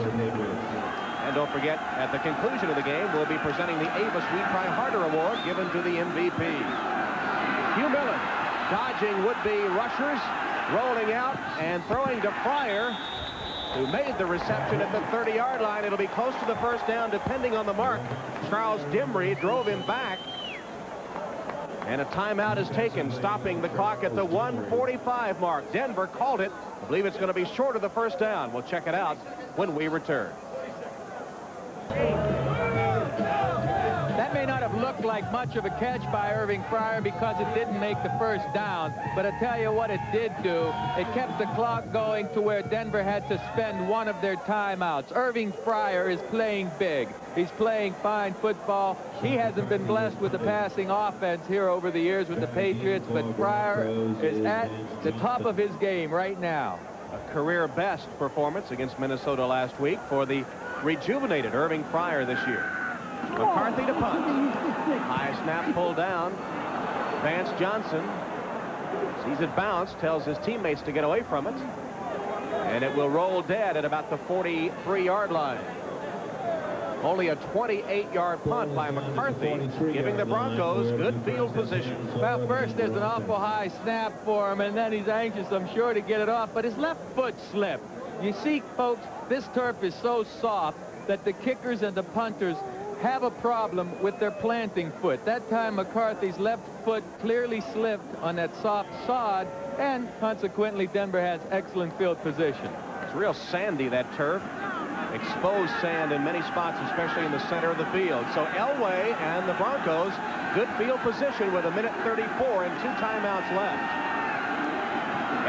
And don't forget, at the conclusion of the game, we'll be presenting the Avis We Try Harder Award given to the MVP. Hugh Millen dodging would-be rushers, rolling out and throwing to Fryer, who made the reception at the 30-yard line. It'll be close to the first down depending on the mark. Charles Dimry drove him back. And a timeout is taken, stopping the clock at the 1:45 mark. Denver called it. I believe it's going to be short of the first down. We'll check it out when we return. That may not have looked like much of a catch by Irving Fryer because it didn't make the first down. But I tell you what it did do. It kept the clock going to where Denver had to spend one of their timeouts. Irving Fryer is playing big. He's playing fine football. He hasn't been blessed with the passing offense here over the years with the Patriots, but Fryer is at the top of his game right now. A career best performance against Minnesota last week for the rejuvenated Irving Fryer this year. McCarthy to punt. High snap pulled down. Vance Johnson sees it bounce, tells his teammates to get away from it. And it will roll dead at about the 43-yard line. Only a 28-yard punt by McCarthy, giving the Broncos good field position. Well, first there's an awful high snap for him, and then he's anxious, I'm sure, to get it off, but his left foot slipped. You see, folks, this turf is so soft that the kickers and the punters have a problem with their planting foot. That time McCarthy's left foot clearly slipped on that soft sod, and consequently Denver has excellent field position. It's real sandy, that turf. Exposed sand in many spots, especially in the center of the field. So Elway and the Broncos, good field position with 1:34 and 2 timeouts left.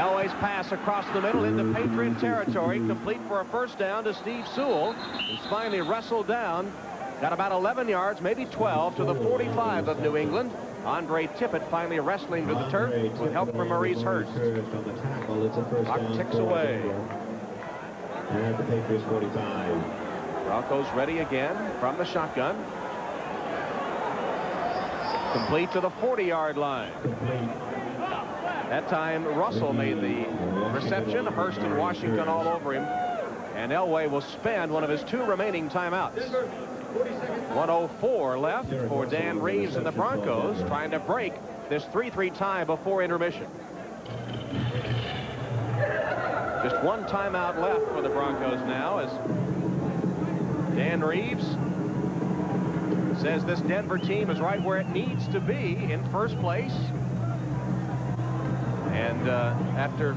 Elway's pass across the middle into Patriot territory, complete for a first down to Steve Sewell, who's finally wrestled down. Got about 11 yards, maybe 12, to the 45 of New England. Andre Tippett finally wrestling to the turf with help from Maurice Hurst. Clock ticks away. At the Patriots 45. Broncos ready again from the shotgun. Complete to the 40-yard line. That time Russell made the reception. Hurst and Washington all over him. And Elway will spend one of his 2 remaining timeouts. 1:04 left for Dan Reeves and the Broncos, trying to break this 3-3 tie before intermission. Just 1 timeout left for the Broncos now, as Dan Reeves says this Denver team is right where it needs to be, in first place. And after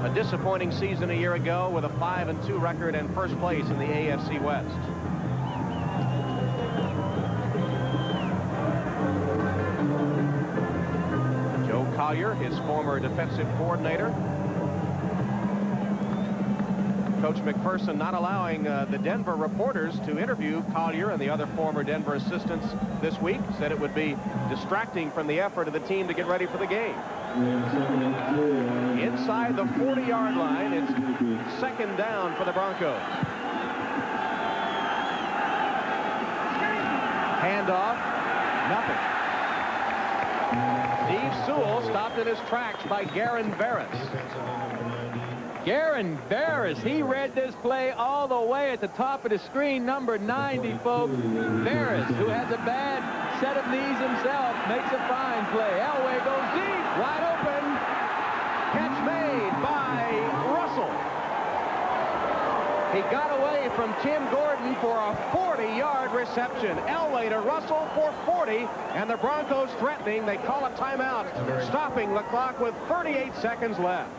a disappointing season a year ago with a 5-2 record and first place in the AFC West. Joe Collier, his former defensive coordinator. Coach McPherson not allowing the Denver reporters to interview Collier and the other former Denver assistants this week. Said it would be distracting from the effort of the team to get ready for the game. Inside the 40-yard line, it's second down for the Broncos. Handoff, nothing. Steve Sewell stopped in his tracks by Garen Barris. Garen Barris, he read this play all the way at the top of the screen, number 90, folks. Barris, who has a bad set of knees himself, makes a fine play. Elway goes deep, wide open. Catch made by Russell. He got away from Tim Gordon for a 40-yard reception. Elway to Russell for 40, and the Broncos threatening. They call a timeout, stopping the clock with 38 seconds left.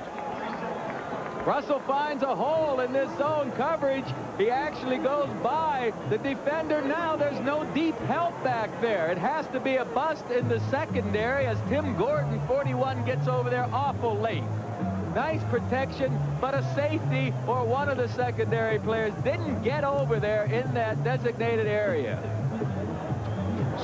Russell finds a hole in this zone coverage. He actually goes by the defender. Now there's no deep help back there. It has to be a bust in the secondary as Tim Gordon, 41, gets over there awful late. Nice protection, but a safety or one of the secondary players didn't get over there in that designated area.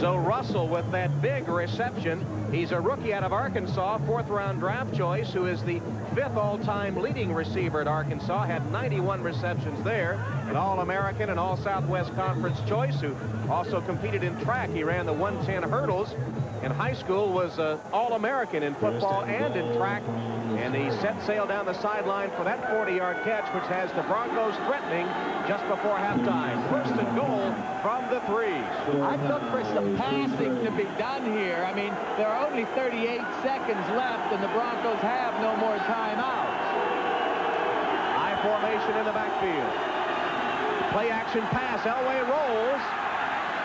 So Russell with that big reception. He's a rookie out of Arkansas, 4th-round draft choice, who is the 5th all-time leading receiver at Arkansas, had 91 receptions there, an All-American and All-Southwest Conference choice, who also competed in track. He ran the 110 hurdles. In high school, was All-American in football and in track, and he set sail down the sideline for that 40-yard catch, which has the Broncos threatening just before halftime. First and goal from the 3. I look for some passing to be done here. I mean, there are only 38 seconds left, and the Broncos have no more timeouts. High formation in the backfield. Play action pass. Elway rolls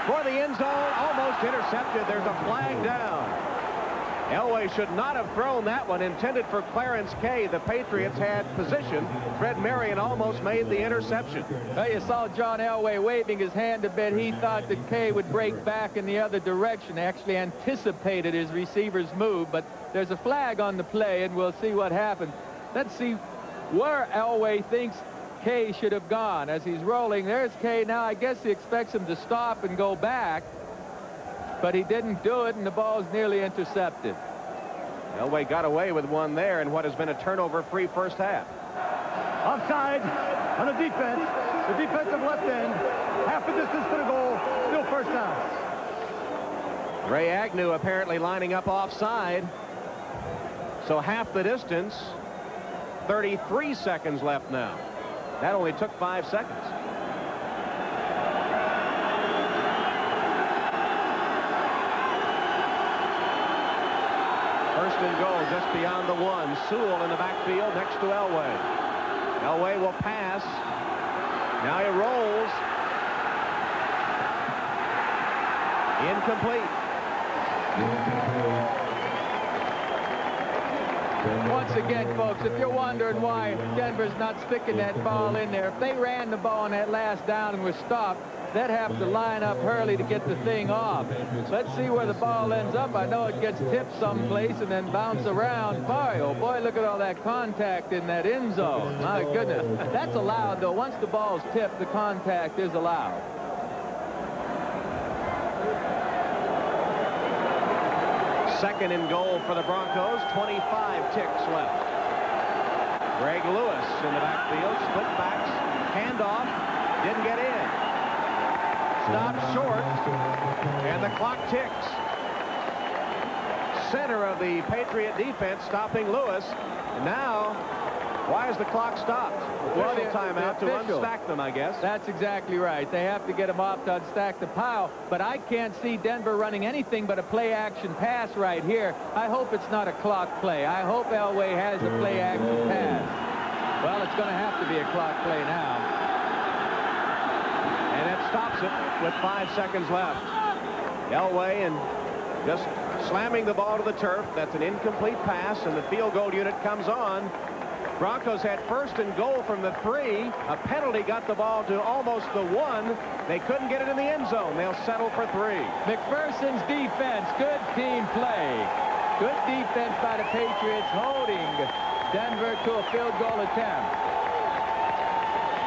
for the end zone, almost intercepted. There's a flag down. Elway should not have thrown that one, intended for Clarence Kay. The Patriots had position. Fred Marion almost made the interception. Well, you saw John Elway waving his hand a bit. He thought that Kay would break back in the other direction, actually anticipated his receiver's move, but there's a flag on the play, and we'll see what happens. Let's see where Elway thinks Kay should have gone. As he's rolling, there's Kay. Now I guess he expects him to stop and go back, but he didn't do it, and the ball's nearly intercepted. Elway got away with one there in what has been a turnover-free first half. Offside on the defense. The defensive left end, half the distance to the goal, still first down. Ray Agnew apparently lining up offside. So half the distance, 33 seconds left now. That only took 5 seconds. First and goal just beyond the 1. Sewell in the backfield next to Elway. Elway will pass. Now he rolls. Incomplete. Once again, folks, if you're wondering why Denver's not sticking that ball in there, if they ran the ball on that last down and was stopped, they'd have to line up Hurley to get the thing off. Let's see where the ball ends up. I know it gets tipped someplace and then bounce around. Boy, oh boy, look at all that contact in that end zone. My goodness. That's allowed, though. Once the ball's tipped, the contact is allowed. Second and goal for the Broncos. 25 ticks left. Greg Lewis in the backfield. Split backs. Handoff. Didn't get in. Stopped short. And the clock ticks. Center of the Patriot defense stopping Lewis. And now, why is the clock stopped? Official timeout to unstack them, I guess. That's exactly right. They have to get him off to unstack the pile. But I can't see Denver running anything but a play-action pass right here. I hope it's not a clock play. I hope Elway has a play-action pass. Well, it's going to have to be a clock play now. And it stops it with 5 seconds left. Elway and just slamming the ball to the turf. That's an incomplete pass, and the field goal unit comes on. Broncos had first and goal from the 3. A penalty got the ball to almost the 1. They couldn't get it in the end zone. They'll settle for 3. McPherson's defense, good team play. Good defense by the Patriots, holding Denver to a field goal attempt.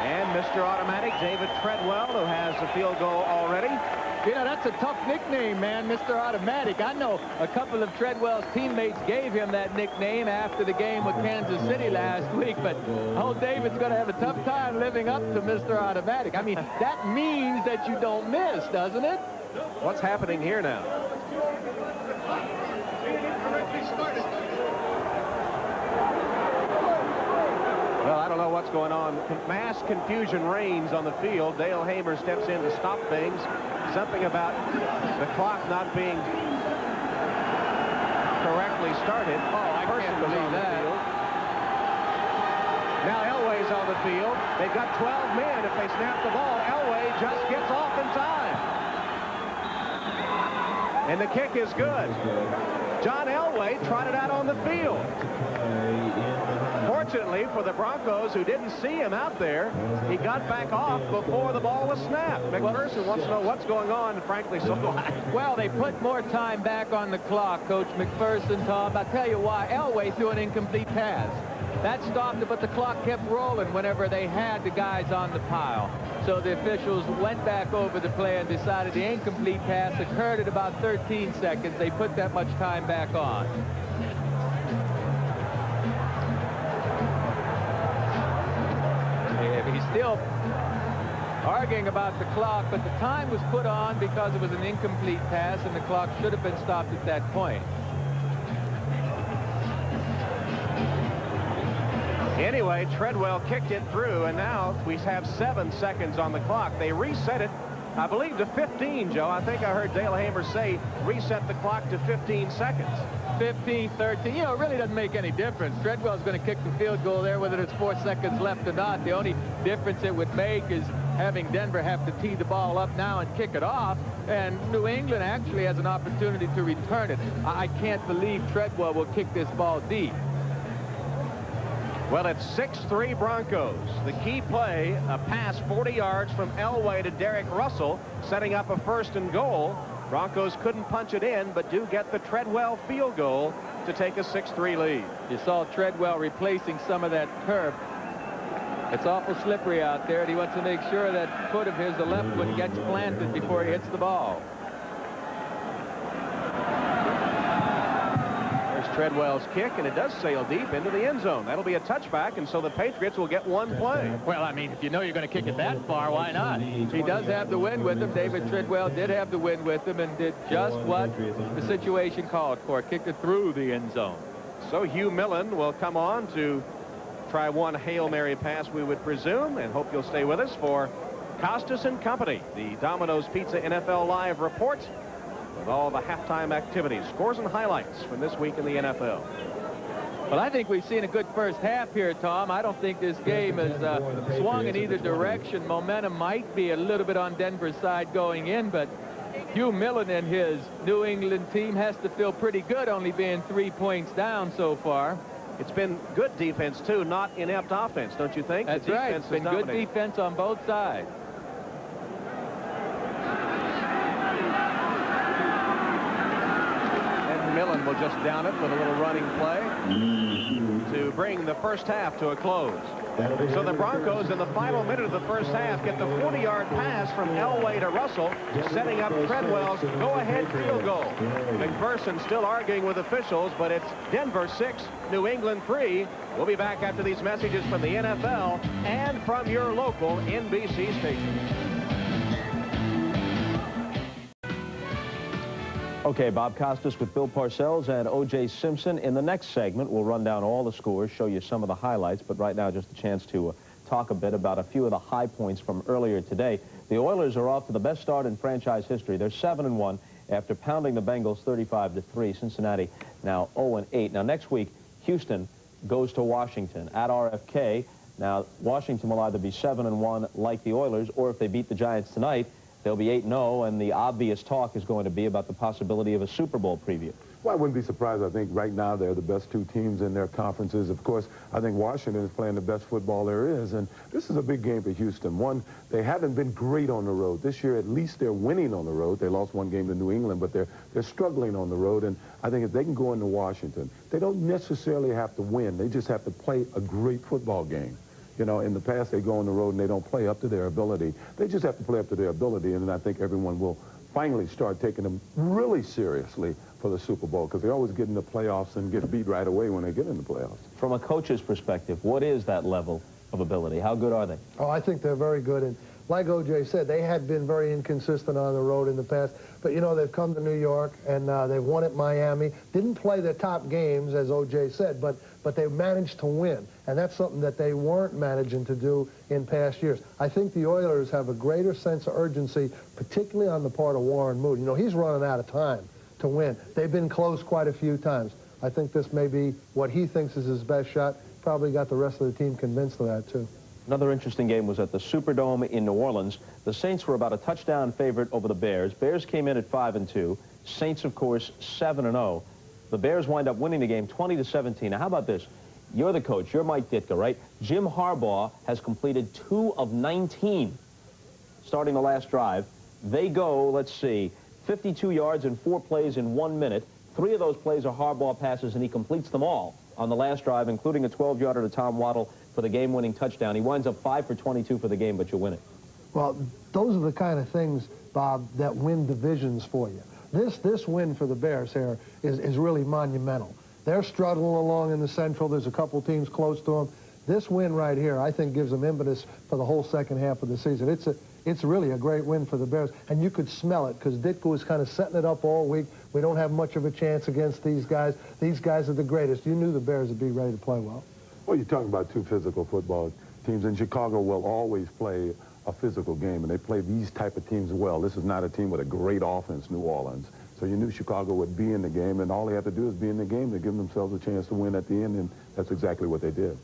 And Mr. Automatic, David Treadwell, who has the field goal already. You know, that's a tough nickname, man, Mr. Automatic. I know a couple of Treadwell's teammates gave him that nickname after the game with Kansas City last week, but old David's going to have a tough time living up to Mr. Automatic. I mean, that means that you don't miss, doesn't it? What's happening here now? Well, I don't know what's going on. Mass confusion reigns on the field. Dale Hamer steps in to stop things. Something about the clock not being correctly started. Oh, I can't believe that. Now Elway's on the field. They've got 12 men. If they snap the ball, Elway just gets off in time. And the kick is good. John Elway trotted out on the field. Fortunately for the Broncos, who didn't see him out there, he got back off before the ball was snapped. McPherson wants to know what's going on, and frankly, so do I. Well, they put more time back on the clock, Coach McPherson, Tom. I'll tell you why. Elway threw an incomplete pass. That stopped it, but the clock kept rolling whenever they had the guys on the pile. So the officials went back over the play and decided the incomplete pass occurred at about 13 seconds. They put that much time back on. He's still arguing about the clock, but the time was put on because it was an incomplete pass, and the clock should have been stopped at that point. Anyway, Treadwell kicked it through, and now we have 7 seconds on the clock. They reset it, I believe, to 15, Joe. I think I heard Dale Hamer say reset the clock to 15 seconds. 15, 13, you know, it really doesn't make any difference. Treadwell's going to kick the field goal there, whether it's 4 seconds left or not. The only difference it would make is having Denver have to tee the ball up now and kick it off, and New England actually has an opportunity to return it. I can't believe Treadwell will kick this ball deep. Well, it's 6-3 Broncos. The key play, a pass 40 yards from Elway to Derek Russell, setting up a first and goal. Broncos couldn't punch it in, but do get the Treadwell field goal to take a 6-3 lead. You saw Treadwell replacing some of that turf. It's awful slippery out there, and he wants to make sure that foot of his, the left one, gets planted before he hits the ball. There's Treadwell's kick, and it does sail deep into the end zone. That'll be a touchback, and so the Patriots will get one play. Well, I mean, if you know you're going to kick it that far, why not? He does have the wind with him. David Treadwell did have the wind with him and did just what the situation called for. Kicked it through the end zone. So Hugh Millen will come on to try one Hail Mary pass, we would presume, and hope you'll stay with us for Costas and Company, the Domino's Pizza NFL Live report with all the halftime activities, scores and highlights from this week in the NFL. Well, I think we've seen a good first half here, Tom. I don't think this game has swung in either direction. Momentum might be a little bit on Denver's side going in, but Hugh Millen and his New England team has to feel pretty good, only being 3 points down so far. It's been good defense, too, not inept offense, don't you think? That's right. It's been good defense on both sides. And Millen will just down it with a little running play to bring the first half to a close. So the Broncos in the final minute of the first half get the 40-yard pass from Elway to Russell, setting up Treadwell's go-ahead field goal. McPherson still arguing with officials, but it's Denver 6, New England 3. We'll be back after these messages from the NFL and from your local NBC station. Okay, Bob Costas with Bill Parcells and O.J. Simpson. In the next segment, we'll run down all the scores, show you some of the highlights, but right now just a chance to talk a bit about a few of the high points from earlier today. The Oilers are off to the best start in franchise history. They're 7-1 after pounding the Bengals 35-3. Cincinnati now 0-8. Now, next week, Houston goes to Washington at RFK. Now, Washington will either be 7-1 like the Oilers, or if they beat the Giants tonight, they'll be 8-0, and the obvious talk is going to be about the possibility of a Super Bowl preview. Well, I wouldn't be surprised. I think right now they're the best two teams in their conferences. Of course, I think Washington is playing the best football there is, and this is a big game for Houston. One, they haven't been great on the road. This year, at least they're winning on the road. They lost one game to New England, but they're struggling on the road, and I think if they can go into Washington, they don't necessarily have to win. They just have to play a great football game. You know, in the past, they go on the road and they don't play up to their ability. They just have to play up to their ability, and then I think everyone will finally start taking them really seriously for the Super Bowl, because they always get in the playoffs and get beat right away when they get in the playoffs. From a coach's perspective, what is that level of ability? How good are they? Oh, I think they're very good, and like O.J. said, they had been very inconsistent on the road in the past, but, you know, they've come to New York, and they've won at Miami. Didn't play their top games, as O.J. said, but they managed to win, and that's something that they weren't managing to do in past years. I think the Oilers have a greater sense of urgency, particularly on the part of Warren Moon. You know, he's running out of time to win. They've been close quite a few times. I think this may be what he thinks is his best shot. Probably got the rest of the team convinced of that, too. Another interesting game was at the Superdome in New Orleans. The Saints were about a touchdown favorite over the Bears. Bears came in at 5-2. Saints, of course, 7-0. The Bears wind up winning the game 20-17. Now, how about this? You're the coach. You're Mike Ditka, right? Jim Harbaugh has completed 2 of 19 starting the last drive. They go, let's see, 52 yards in 4 plays in 1 minute. 3 of those plays are Harbaugh passes, and he completes them all on the last drive, including a 12-yarder to Tom Waddle for the game-winning touchdown. He winds up 5 for 22 for the game, but you win it. Well, those are the kind of things, Bob, that win divisions for you. This win for the Bears here is really monumental. They're struggling along in the Central. There's a couple teams close to them. This win right here, I think, gives them impetus for the whole second half of the season. It's really a great win for the Bears, and you could smell it because Ditka was kind of setting it up all week. We don't have much of a chance against these guys. These guys are the greatest. You knew the Bears would be ready to play well. Well, you're talking about two physical football teams, and Chicago will always play a physical game, and they play these type of teams well. This is not a team with a great offense, New Orleans. So you knew Chicago would be in the game, and all they have to do is be in the game to give themselves a chance to win at the end, and that's exactly what they did.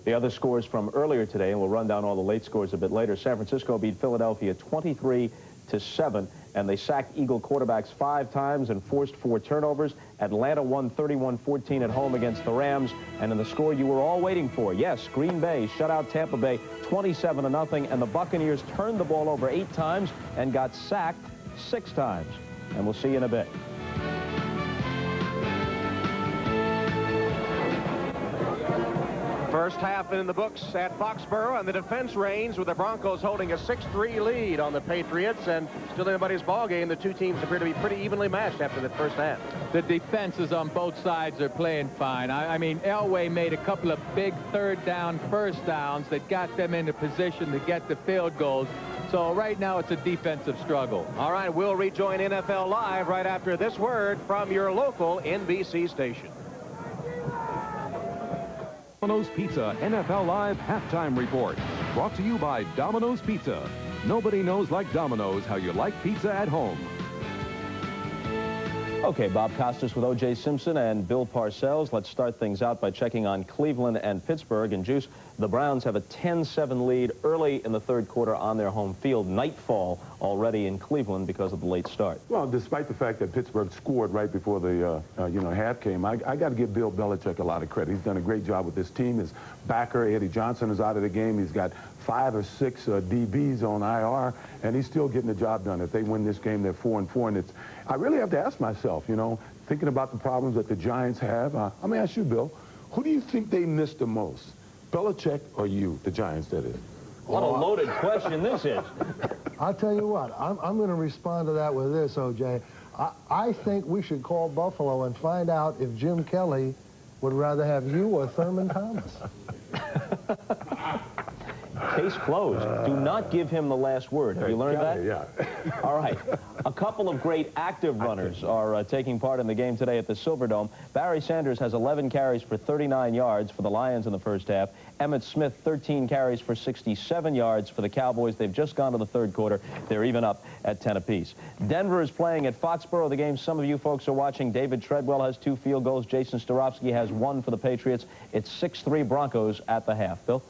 The other scores from earlier today, and we'll run down all the late scores a bit later. San Francisco beat Philadelphia 23-7, and they sacked Eagle quarterbacks 5 times and forced 4 turnovers. Atlanta won 31-14 at home against the Rams, and in the score you were all waiting for, yes, Green Bay shut out Tampa Bay 27-0, and the Buccaneers turned the ball over 8 times and got sacked 6 times. And we'll see you in a bit. First half in the books at Foxborough, and the defense reigns with the Broncos holding a 6-3 lead on the Patriots, and still anybody's ball game. The two teams appear to be pretty evenly matched after the first half. The defenses on both sides are playing fine. I mean, Elway made a couple of big third down, first downs that got them into position to get the field goals. So right now it's a defensive struggle. All right, we'll rejoin NFL Live right after this word from your local NBC station. Domino's Pizza NFL Live Halftime Report. Brought to you by Domino's Pizza. Nobody knows like Domino's how you like pizza at home. Okay, Bob Costas with O.J. Simpson and Bill Parcells. Let's start things out by checking on Cleveland and Pittsburgh. And, Juice, the Browns have a 10-7 lead early in the third quarter on their home field. Nightfall already in Cleveland because of the late start. Well, despite the fact that Pittsburgh scored right before the half came, I got to give Bill Belichick a lot of credit. He's done a great job with this team. His backer, Eddie Johnson, is out of the game. He's got 5 or 6 DBs on IR, and he's still getting the job done. If they win this game, they're 4-4, and I really have to ask myself, thinking about the problems that the Giants have. I'm going to ask you, Bill, who do you think they missed the most? Belichick or you, the Giants, that is? What a loaded question this is. I'll tell you what, I'm going to respond to that with this, O.J. I think we should call Buffalo and find out if Jim Kelly would rather have you or Thurman Thomas. Case closed. Do not give him the last word. Have you learned that? Yeah. All right. A couple of great active runners are taking part in the game today at the Silverdome. Barry Sanders has 11 carries for 39 yards for the Lions in the first half. Emmitt Smith, 13 carries for 67 yards for the Cowboys. They've just gone to the third quarter. They're even up at 10 apiece. Denver is playing at Foxborough. The game some of you folks are watching. David Treadwell has 2 field goals. Jason Starofsky has 1 for the Patriots. It's 6-3 Broncos at the half. Bill?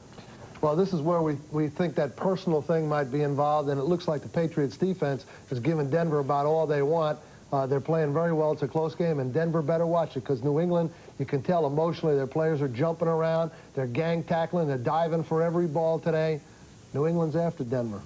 Well, this is where we think that personal thing might be involved, and it looks like the Patriots defense has given Denver about all they want. They're playing very well. It's a close game, and Denver better watch it because New England, you can tell emotionally their players are jumping around. They're gang tackling. They're diving for every ball today. New England's after Denver.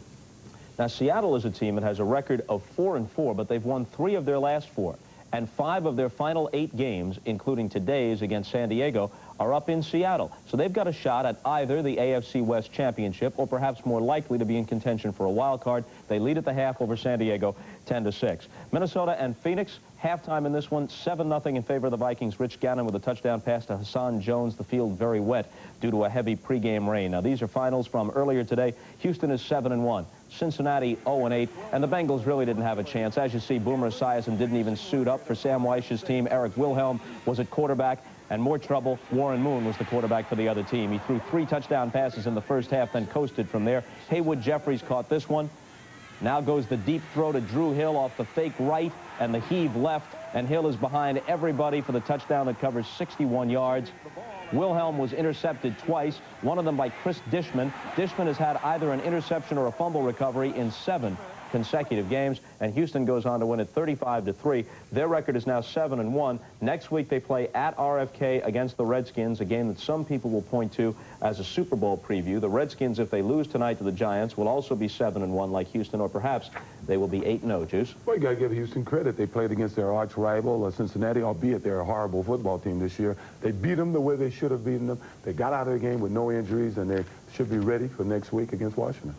Now, Seattle is a team that has a record of 4-4, but they've won 3 of their last 4. And 5 of their final 8 games, including today's against San Diego, are up in Seattle. So they've got a shot at either the AFC West Championship or perhaps more likely to be in contention for a wild card. They lead at the half over San Diego, 10-6. Minnesota and Phoenix, halftime in this one, 7-0 in favor of the Vikings. Rich Gannon with a touchdown pass to Hassan Jones. The field very wet due to a heavy pregame rain. Now, these are finals from earlier today. Houston is 7-1. Cincinnati 0-8, and the Bengals really didn't have a chance. As you see, Boomer Esiason didn't even suit up for Sam Weich's team. Eric Wilhelm was at quarterback, and more trouble, Warren Moon was the quarterback for the other team. He threw 3 touchdown passes in the first half, then coasted from there. Haywood Jeffries caught this one. Now goes the deep throw to Drew Hill off the fake right and the heave left, and Hill is behind everybody for the touchdown that covers 61 yards. Wilhelm was intercepted twice, one of them by Chris Dishman. Dishman has had either an interception or a fumble recovery in 7 consecutive games, and Houston goes on to win it 35-3. Their record is now 7-1. Next week they play at RFK against the Redskins, a game that some people will point to as a Super Bowl preview. The Redskins, if they lose tonight to the Giants, will also be 7-1 like Houston, or perhaps they will be 8-0. Juice? Well, you got to give Houston credit. They played against their arch rival, Cincinnati, albeit they're a horrible football team this year. They beat them the way they should have beaten them. They got out of the game with no injuries, and they should be ready for next week against Washington.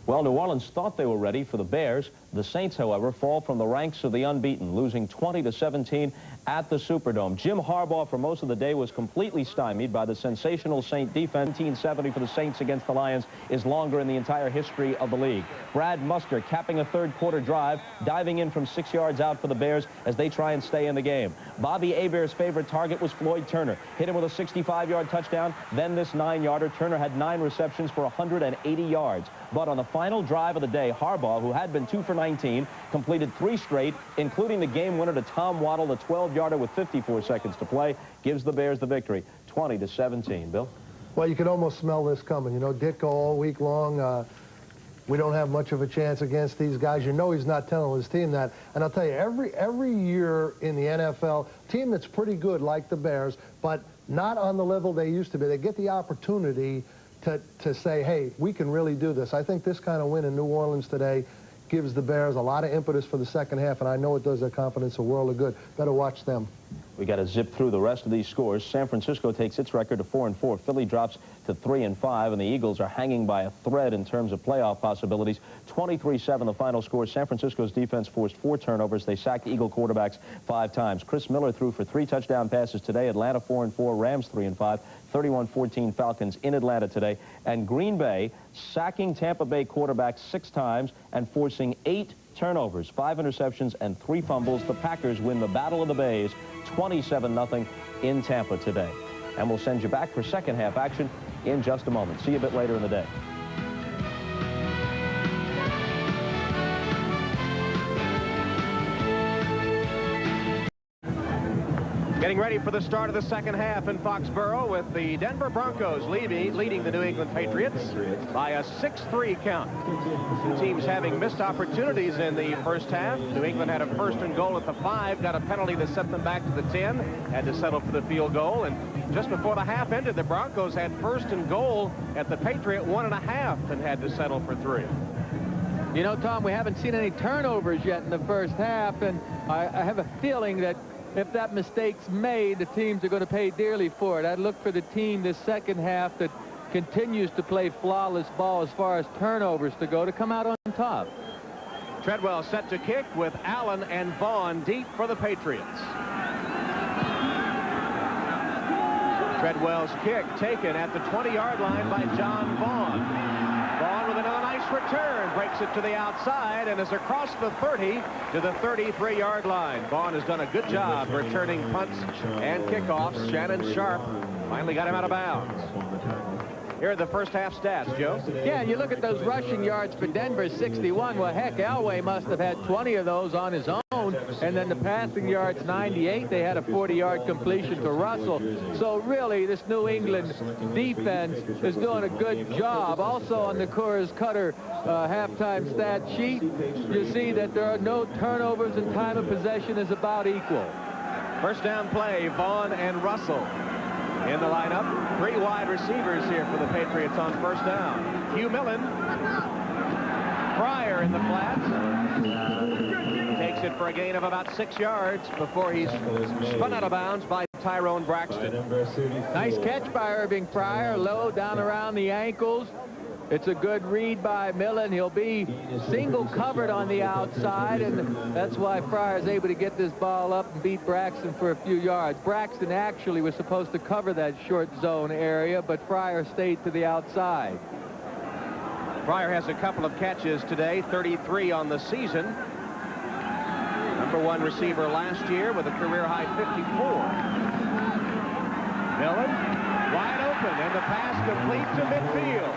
Well, New Orleans thought they were ready for the Bears. The Saints, however, fall from the ranks of the unbeaten, losing 20-17 at the Superdome. Jim Harbaugh, for most of the day, was completely stymied by the sensational Saint defense. 1970 for the Saints against the Lions is longer in the entire history of the league. Brad Musker capping a third-quarter drive, diving in from 6 yards out for the Bears as they try and stay in the game. Bobby Hebert's favorite target was Floyd Turner. Hit him with a 65-yard touchdown, then this 9-yarder. Turner had 9 receptions for 180 yards. But on the final drive of the day, Harbaugh, who had been 2 for 19, completed 3 straight, including the game winner to Tom Waddle, the 12-yarder with 54 seconds to play, gives the Bears the victory, 20-17. Bill? Well, you could almost smell this coming. You know, Ditko all week long, we don't have much of a chance against these guys. You know he's not telling his team that. And I'll tell you, every year in the NFL, team that's pretty good like the Bears, but not on the level they used to be, they get the opportunity to say, hey, we can really do this. I think this kind of win in New Orleans today gives the Bears a lot of impetus for the second half, and I know it does their confidence a world of good. Better watch them. We got to zip through the rest of these scores. San Francisco takes its record to 4-4. Philly drops to 3-5, and the Eagles are hanging by a thread in terms of playoff possibilities. 23-7 the final score. San Francisco's defense forced 4 turnovers. They sacked Eagle quarterbacks 5 times. Chris Miller threw for 3 touchdown passes today. Atlanta 4-4, Rams 3-5, 31-14 Falcons in Atlanta today. And Green Bay sacking Tampa Bay quarterbacks 6 times and forcing 8 turnovers, 5 interceptions, and 3 fumbles. The Packers win the Battle of the Bays 27-0 in Tampa today. And we'll send you back for second half action in just a moment. See you a bit later in the day. Getting ready for the start of the second half in Foxborough with the Denver Broncos leading the New England Patriots by a 6-3 count. Two teams having missed opportunities in the first half. New England had a 1st and goal at the 5, got a penalty that sent them back to the 10, had to settle for the field goal. And just before the half ended, the Broncos had 1st and goal at the Patriot 1.5 and had to settle for 3. You know, Tom, we haven't seen any turnovers yet in the first half, and I have a feeling that if that mistake's made, the teams are going to pay dearly for it. I'd look for the team this second half that continues to play flawless ball as far as turnovers to go to come out on top. Treadwell set to kick with Allen and Vaughn deep for the Patriots. Treadwell's kick taken at the 20-yard line by John Vaughn. Vaughn with another nice return, breaks it to the outside and is across the 30 to the 33-yard line. Vaughn has done a good job returning punts and kickoffs. Shannon Sharp finally got him out of bounds. Here are the first half stats, Joe. Yeah, you look at those rushing yards for Denver, 61. Well, heck, Elway must have had 20 of those on his own. And then the passing yards, 98. They had a 40-yard completion to Russell. So really, this New England defense is doing a good job. Also on the Coors Cutter halftime stat sheet, you see that there are no turnovers and time of possession is about equal. First down play, Vaughn and Russell in the lineup. 3 wide receivers here for the Patriots on first down. Hugh Millen. Pryor in the flats. Takes it for a gain of about 6 yards before he's spun out of bounds by Tyrone Braxton. Nice catch by Irving Pryor, low down around the ankles. It's a good read by Millen. He'll be single covered on the outside, and that's why Pryor is able to get this ball up and beat Braxton for a few yards. Braxton actually was supposed to cover that short zone area, but Pryor stayed to the outside. Pryor has a couple of catches today, 33 on the season. #1 receiver last year with a career-high 54. Millen, wide open, and the pass complete to midfield.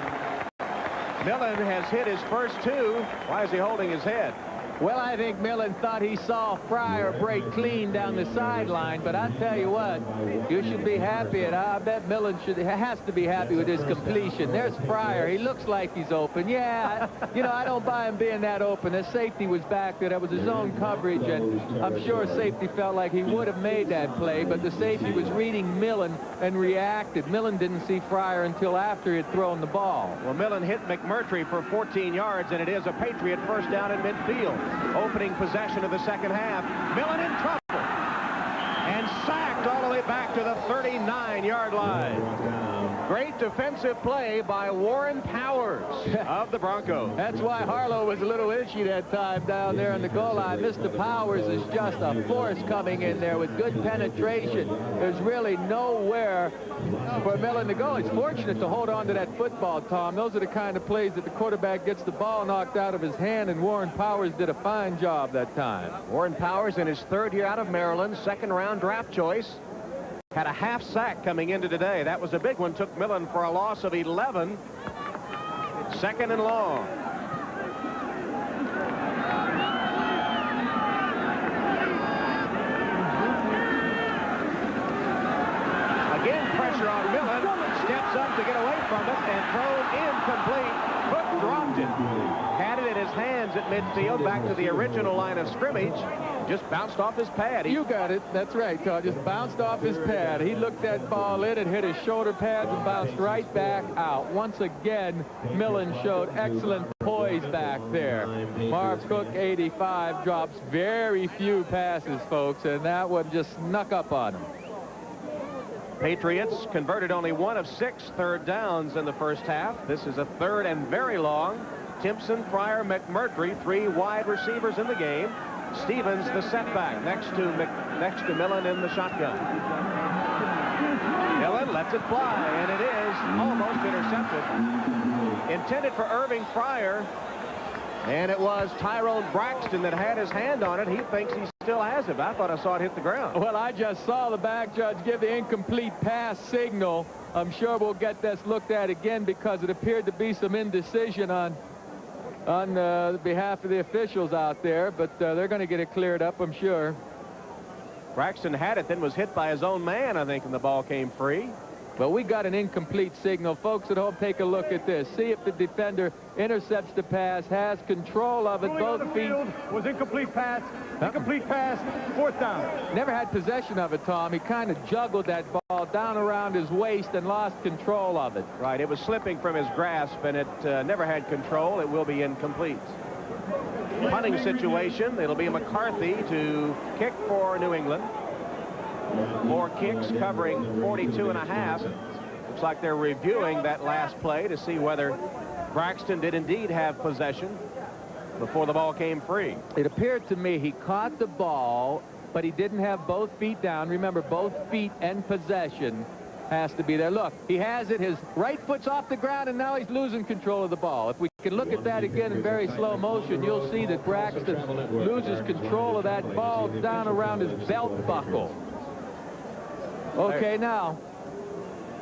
Millen has hit his first 2. Why is he holding his head? Well, I think Millen thought he saw Pryor break clean down the sideline, but I tell you what, you should be happy, and I bet Millen has to be happy with his completion. There's Pryor. He looks like he's open. Yeah, you know, I don't buy him being that open. The safety was back there. That was his own coverage, and I'm sure safety felt like he would have made that play, but the safety was reading Millen and reacted. Millen didn't see Pryor until after he had thrown the ball. Well, Millen hit McMurtry for 14 yards, and it is a Patriot first down in midfield. Opening possession of the second half. Millen in trouble. And sacked all the way back to the 39-yard line. Great defensive play by Warren Powers of the Broncos. That's why Harlow was a little itchy that time down there on the goal line. Mr. Powers is just a force coming in there with good penetration. There's really nowhere for Millen to go. He's fortunate to hold on to that football, Tom. Those are the kind of plays that the quarterback gets the ball knocked out of his hand, and Warren Powers did a fine job that time. Warren Powers in his 3rd year out of Maryland, 2nd-round draft choice. Had a half sack coming into today. That was a big one. Took Millen for a loss of 11. 2nd and long. Again, pressure on Millen. Steps up to get away from it and thrown incomplete. Cook dropped it. Had it in his hands at midfield, back to the original line of scrimmage. Just bounced off his pad. You got it. That's right, Todd. Just bounced off his pad. He looked that ball in and hit his shoulder pads and bounced right back out. Once again, Millen showed excellent poise back there. Marv Cook, 85, drops very few passes, folks, and that one just snuck up on him. Patriots converted only 1 of 6 third downs in the first half. This is a third and very long. Timpson, Pryor, McMurtry, 3 wide receivers in the game. Stevens, the setback, next to Millen in the shotgun. Millen lets it fly, and it is almost intercepted. Intended for Irving Pryor, and it was Tyrone Braxton that had his hand on it. He thinks he still has it. I thought I saw it hit the ground. Well, I just saw the back judge give the incomplete pass signal. I'm sure we'll get this looked at again because it appeared to be some indecision on behalf of the officials out there, but they're going to get it cleared up, I'm sure. Braxton had it, then was hit by his own man, I think, and the ball came free. But we got an incomplete signal. Folks at home, take a look at this. See if the defender intercepts the pass, has control of it, both feet. Was incomplete pass. Incomplete pass. 4th down. Never had possession of it, Tom. He kind of juggled that ball down around his waist and lost control of it. Right. It was slipping from his grasp, and it never had control. It will be incomplete. Punting situation. It'll be McCarthy to kick for New England. 4 kicks covering 42.5. Looks like they're reviewing that last play to see whether Braxton did indeed have possession before the ball came free. It appeared to me he caught the ball, but he didn't have both feet down. Remember, both feet and possession has to be there. Look, he has it. His right foot's off the ground, and now he's losing control of the ball. If we can look at that again in very slow motion, you'll see that Braxton loses control of that ball down around his belt buckle. Okay, now,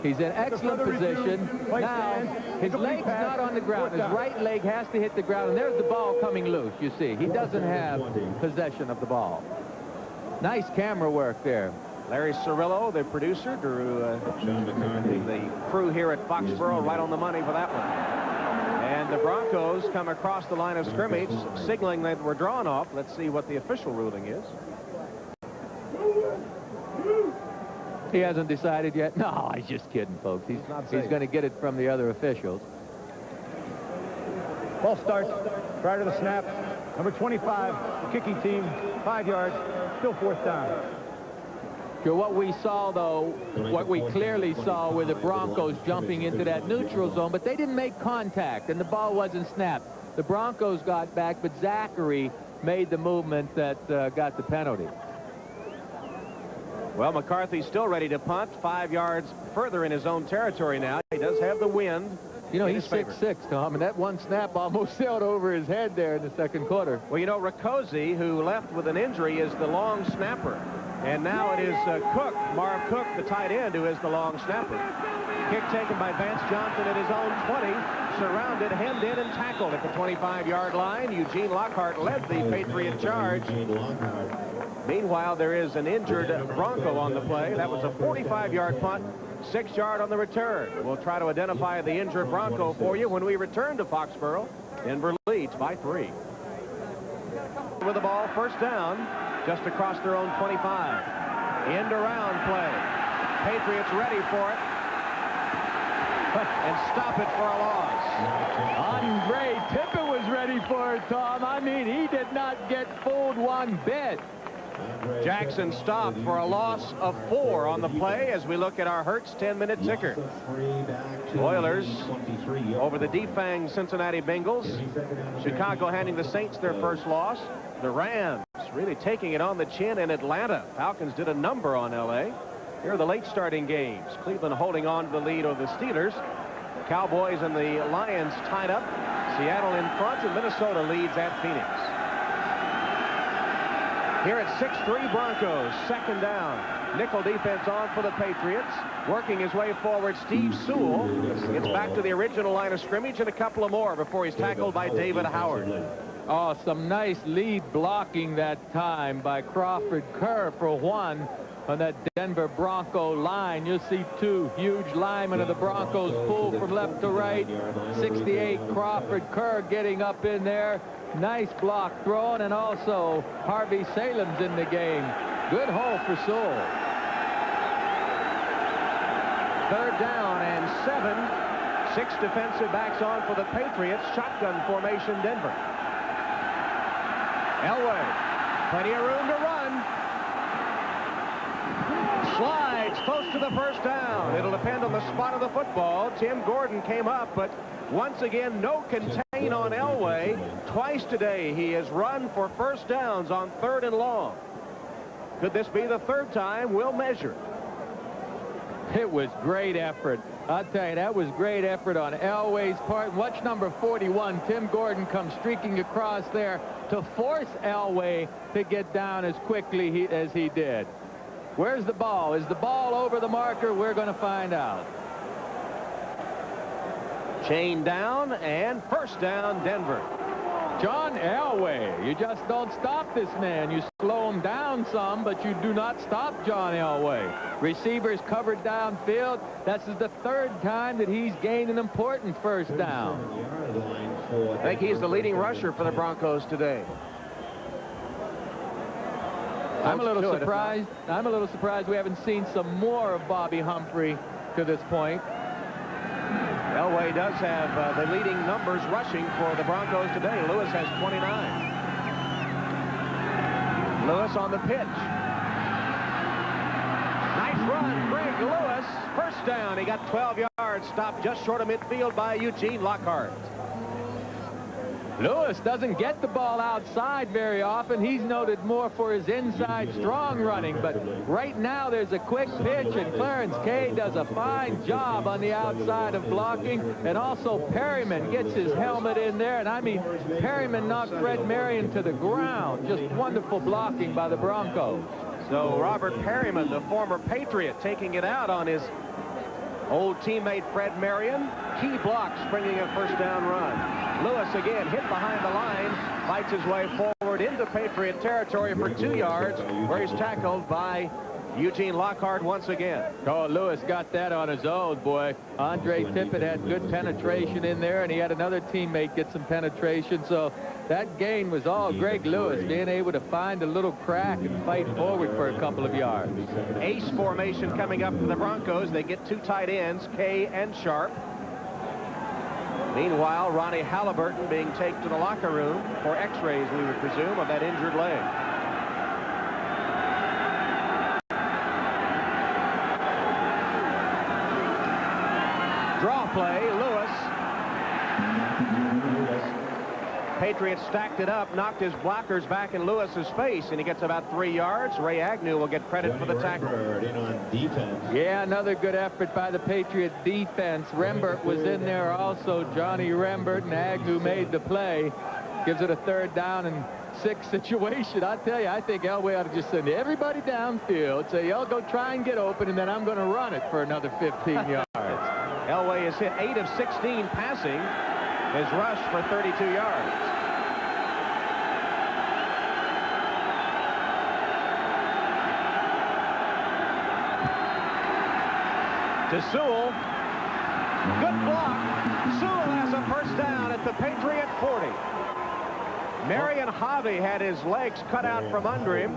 he's in excellent position. Now, his leg's not on the ground. His right leg has to hit the ground, and there's the ball coming loose, you see. He doesn't have possession of the ball. Nice camera work there. Larry Cirillo, the producer, drew the crew here at Foxborough right on the money for that one. And the Broncos come across the line of scrimmage, signaling they were drawn off. Let's see what the official ruling is. He hasn't decided yet. No, he's just kidding, folks. He's going to get it from the other officials. Ball starts prior to the snap. Number 25, the kicking team, 5 yards, still 4th down. Sure, what we saw, though, what we clearly saw were the Broncos jumping into that neutral zone, but they didn't make contact, and the ball wasn't snapped. The Broncos got back, but Zachary made the movement that got the penalty. Well, McCarthy's still ready to punt 5 yards further in his own territory now. He does have the wind. You know, he's 6'6", Tom, and that one snap almost sailed over his head there in the second quarter. Well, you know, Riccozzi, who left with an injury, is the long snapper. And now it is Cook, Marv Cook, the tight end, who is the long snapper. Kick taken by Vance Johnson at his own 20. Surrounded, hemmed in, and tackled at the 25-yard line. Eugene Lockhart led the Patriot charge. Meanwhile, there is an injured Bronco on the play. That was a 45-yard punt, 6-yard on the return. We'll try to identify the injured Bronco for you when we return to Foxborough. Denver leads by 3. With the ball, 1st down, just across their own 25. End around play. Patriots ready for it. And stop it for a loss. Andre Tippett was ready for it, Tom. I mean, he did not get fooled one bit. Jackson stopped for a loss of 4 on the play as we look at our Hertz 10-minute ticker. Oilers over the defanged Cincinnati Bengals. Chicago handing the Saints their first loss. The Rams really taking it on the chin in Atlanta. Falcons did a number on L.A. Here are the late starting games. Cleveland holding on to the lead over the Steelers. The Cowboys and the Lions tied up. Seattle in front, and Minnesota leads at Phoenix. Here at 6-3 Broncos, 2nd down. Nickel defense on for the Patriots. Working his way forward, Steve Sewell gets back to the original line of scrimmage and a couple of more before he's tackled by David Howard. Oh, some nice lead blocking that time by Crawford Kerr for one. on that Denver Bronco line. You'll see two huge linemen of the Broncos pull from left to right. 68 Crawford Kerr getting up in there. Nice block thrown, and also Harvey Salem's in the game. Good hole for Sewell. 3rd down and 7. 6 defensive backs on for the Patriots. Shotgun formation, Denver. Elway, plenty of room to run. Slides close to the 1st down. It'll depend on the spot of the football. Tim Gordon came up, but once again, no contain on Elway. Twice today, he has run for 1st downs on 3rd and long. Could this be the 3rd time? We'll measure. It was great effort. I'll tell you, that was great effort on Elway's part. Watch number 41. Tim Gordon comes streaking across there to force Elway to get down as quickly as he did. Where's the ball? Is the ball over the marker? We're going to find out. Chain down, and 1st down, Denver. John Elway, you just don't stop this man. You slow him down some, but you do not stop John Elway. Receivers covered downfield. This is the 3rd time that he's gained an important 1st down. I think he's the leading rusher for the Broncos today. I'm a little surprised. I'm a little surprised we haven't seen some more of Bobby Humphrey to this point. Elway does have the leading numbers rushing for the Broncos today. Lewis has 29. Lewis on the pitch. Nice run, Greg Lewis. 1st down. He got 12 yards. Stopped just short of midfield by Eugene Lockhart. Lewis doesn't get the ball outside very often. He's noted more for his inside strong running, but right now there's a quick pitch, and Clarence Kay does a fine job on the outside of blocking, and also Perryman gets his helmet in there, and I mean, Perryman knocked Fred Marion to the ground. Just wonderful blocking by the Broncos. So Robert Perryman, the former Patriot, taking it out on his old teammate Fred Marion. Key blocks bringing a 1st down run. Lewis again hit behind the line, fights his way forward into Patriot territory for 2 yards, where he's tackled by Eugene Lockhart once again. Oh, Lewis got that on his own, boy. Andre Tippett had good penetration in there, and he had another teammate get some penetration. So that gain was all Greg Lewis being able to find a little crack and fight forward for a couple of yards. Ace formation coming up for the Broncos. They get 2 tight ends, Kay and Sharp. Meanwhile, Ronnie Halliburton being taken to the locker room for x-rays, we would presume, of that injured leg. Draw play, Lewis. Patriots stacked it up, knocked his blockers back in Lewis's face, and he gets about 3 yards. Ray Agnew will get credit for the tackle. Yeah, another good effort by the Patriot defense. Rembert was in there also. Johnny Rembert, and Agnew made the play. Gives it a 3rd down and 6 situation. I tell you, I think Elway ought to just send everybody downfield, say, y'all go try and get open, and then I'm going to run it for another 15 yards. Elway has hit 8 of 16 passing. His rush for 32 yards. To Sewell. Good block. Sewell has a 1st down at the Patriot 40. Marion Harvey had his legs cut out from under him.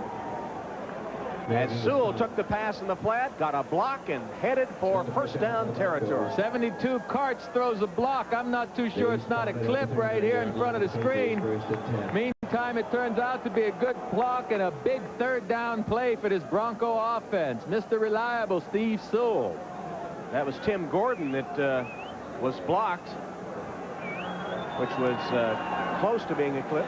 As Sewell took the pass in the flat, got a block, and headed for 1st down territory. 72 Karts throws a block. I'm not too sure it's not a clip right here in front of the screen. Meantime, it turns out to be a good block and a big 3rd down play for this Bronco offense. Mr. Reliable, Steve Sewell. That was Tim Gordon that was blocked, which was close to being a clip.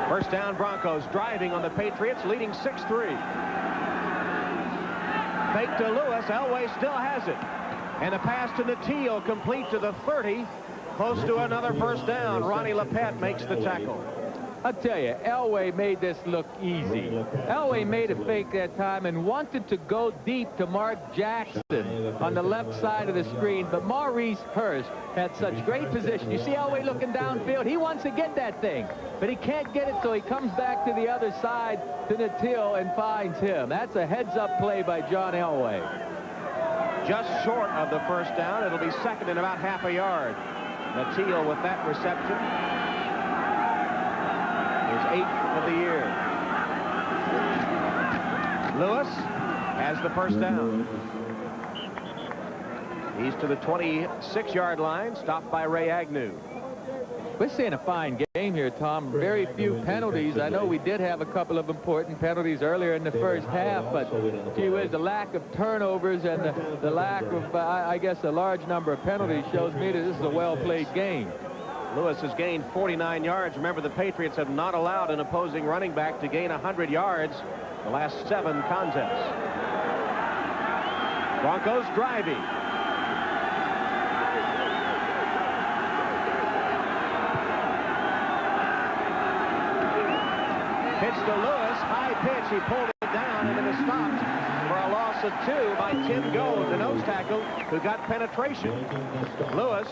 1st down, Broncos driving on the Patriots, leading 6-3. Fake to Lewis. Elway still has it. And a pass to Natil, complete to the 30. Close to another 1st down. Ronnie Lepet makes the tackle. I'll tell you, Elway made this look easy. Elway made a fake that time and wanted to go deep to Mark Jackson on the left side of the screen, but Maurice Hurst had such great position. You see Elway looking downfield. He wants to get that thing, but he can't get it, so he comes back to the other side to Natil and finds him. That's a heads-up play by John Elway. Just short of the first down. It'll be second and about half a yard. Natil with that reception. His 8th of the year. Lewis has the first down. He's to the 26-yard line, stopped by Ray Agnew. We're seeing a fine game here, Tom. Very few penalties. I know we did have a couple of important penalties earlier in the first half, but gee whiz, the lack of turnovers and the lack of, I guess, a large number of penalties shows me that this is a well-played game. Lewis has gained 49 yards. Remember, the Patriots have not allowed an opposing running back to gain 100 yards the last 7 contests. Broncos driving. Pitch to Lewis, high pitch, he pulled it down and it is stopped for a loss of 2 by Tim Gold, the nose tackle, who got penetration. Lewis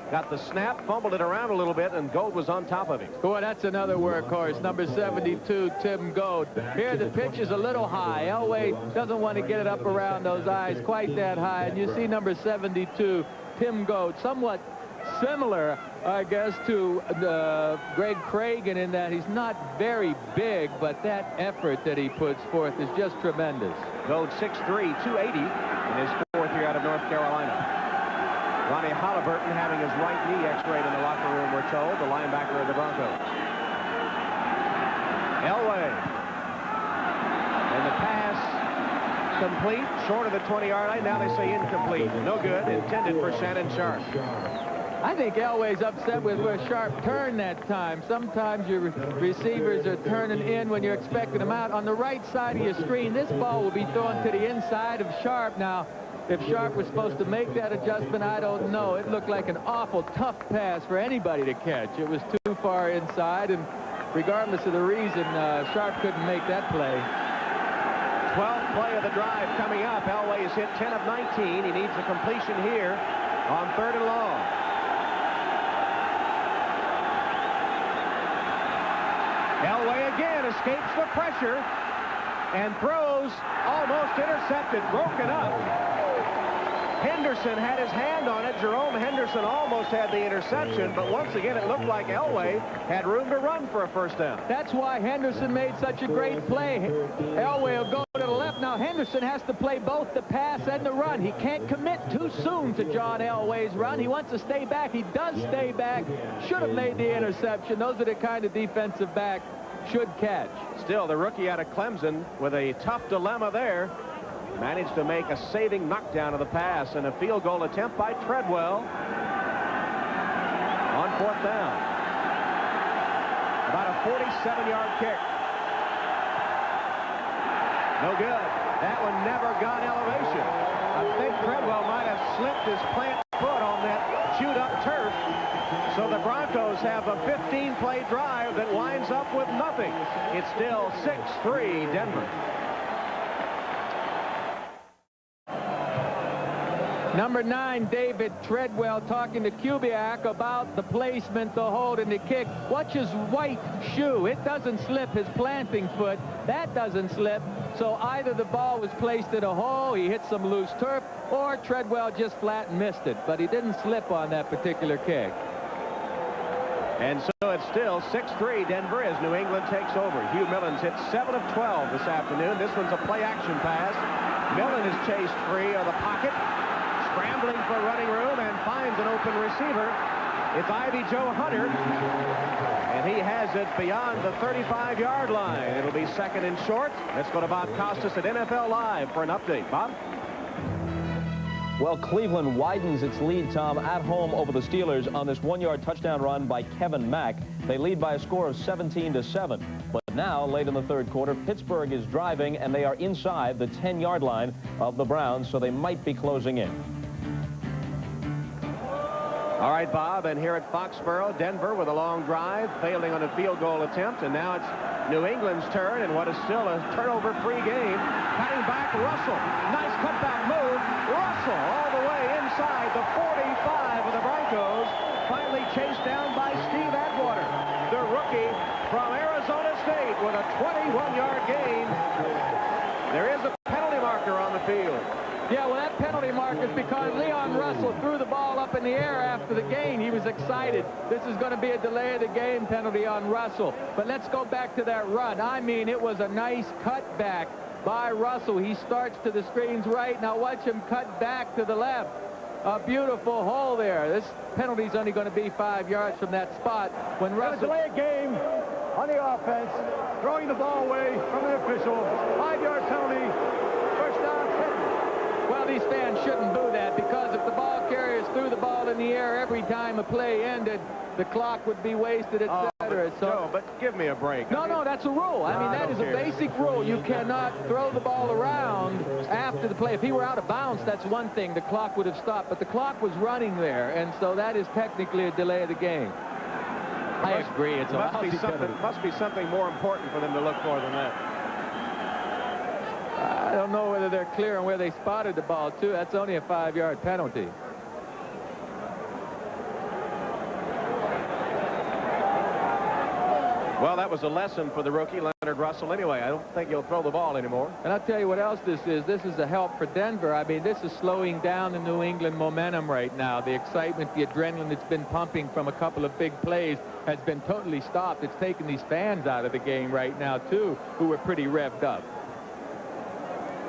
got the snap, fumbled it around a little bit, and Gold was on top of him. Boy, that's another workhorse, number 72, Tim Gold. Here, the pitch is a little high. Elway doesn't want to get it up around those eyes quite that high, and you see number 72, Tim Gold, somewhat similar, I guess, to Greg Cragen in that he's not very big, but that effort that he puts forth is just tremendous. Gold 6'3", 280 in his 4th year out of North Carolina. Ronnie Halliburton having his right knee x-rayed in the locker room, we're told, the linebacker of the Broncos. Elway. And the pass complete, short of the 20-yard line. Now they say incomplete. No good. Intended for Shannon Sharp. I think Elway's upset with where Sharp turned that time. Sometimes your receivers are turning in when you're expecting them out. On the right side of your screen, this ball will be thrown to the inside of Sharp. Now, if Sharp was supposed to make that adjustment, I don't know. It looked like an awful tough pass for anybody to catch. It was too far inside, and regardless of the reason, Sharp couldn't make that play. 12th play of the drive coming up. Elway has hit 10 of 19. He needs a completion here on 3rd and long. Elway again escapes the pressure and throws, almost intercepted, broken up. Henderson had his hand on it. Jerome Henderson almost had the interception, but once again it looked like Elway had room to run for a first down. That's why Henderson made such a great play. Elway will go to the left. Now Henderson has to play both the pass and the run. He can't commit too soon to John Elway's run. He wants to stay back. He does stay back. Should have made the interception. Those are the kind of defensive back should catch. Still, the rookie out of Clemson with a tough dilemma there. Managed to make a saving knockdown of the pass and a field goal attempt by Treadwell on 4th down. About a 47-yard kick. No good. That one never got elevation. I think Treadwell might have slipped his plant foot on that chewed-up turf. So the Broncos have a 15-play drive that winds up with nothing. It's still 6-3 Denver. Number 9, David Treadwell, talking to Kubiak about the placement, the hold, and the kick. Watch his white shoe. It doesn't slip. His planting foot, that doesn't slip. So either the ball was placed in a hole, he hit some loose turf, or Treadwell just flat missed it. But he didn't slip on that particular kick. And so it's still 6-3 Denver as New England takes over. Hugh Millen's hit 7 of 12 this afternoon. This one's a play-action pass. Millen is chased free of the pocket. Scrambling for running room and finds an open receiver. It's Ivy Joe Hunter, and he has it beyond the 35-yard line. It'll be second and short. Let's go to Bob Costas at NFL Live for an update. Bob? Well, Cleveland widens its lead, Tom, at home over the Steelers on this 1-yard touchdown run by Kevin Mack. They lead by a score of 17-7. But now, late in the 3rd quarter, Pittsburgh is driving, and they are inside the 10-yard line of the Browns, so they might be closing in. All right, Bob, and here at Foxborough, Denver with a long drive, failing on a field goal attempt, and now it's New England's turn in what is still a turnover-free game. Cutting back, Russell. Nice cutback move. Russell all the way inside the 45 of the Broncos. Finally chased down by Steve Atwater, the rookie from Arizona State, with a 21-yard gain. There is a penalty marker on the field. Yeah, well, that penalty mark is because Leon Russell threw the ball up in the air after the gain. He was excited. This is going to be a delay of the game penalty on Russell. But let's go back to that run. I mean, it was a nice cutback by Russell. He starts to the screen's right. Now watch him cut back to the left. A beautiful hole there. This penalty's only going to be 5 yards from that spot. When Russell... delay a game on the offense, throwing the ball away from the official. 5-yard penalty. First down, 10. Well, these fans shouldn't do that, because if the ball carriers threw the ball in the air every time a play ended, the clock would be wasted, etc. Joe, but give me a break. No, that's a rule. I mean, that is a basic rule. You cannot throw the ball around after the play. If he were out of bounds, that's one thing. The clock would have stopped, but the clock was running there, and so that is technically a delay of the game. I agree. It's a must be something more important for them to look for than that. I don't know whether they're clear on where they spotted the ball, too. That's only a 5-yard penalty. Well, that was a lesson for the rookie, Leonard Russell, anyway. I don't think he'll throw the ball anymore. And I'll tell you what else this is. This is a help for Denver. I mean, this is slowing down the New England momentum right now. The excitement, the adrenaline that's been pumping from a couple of big plays has been totally stopped. It's taken these fans out of the game right now, too, who were pretty revved up.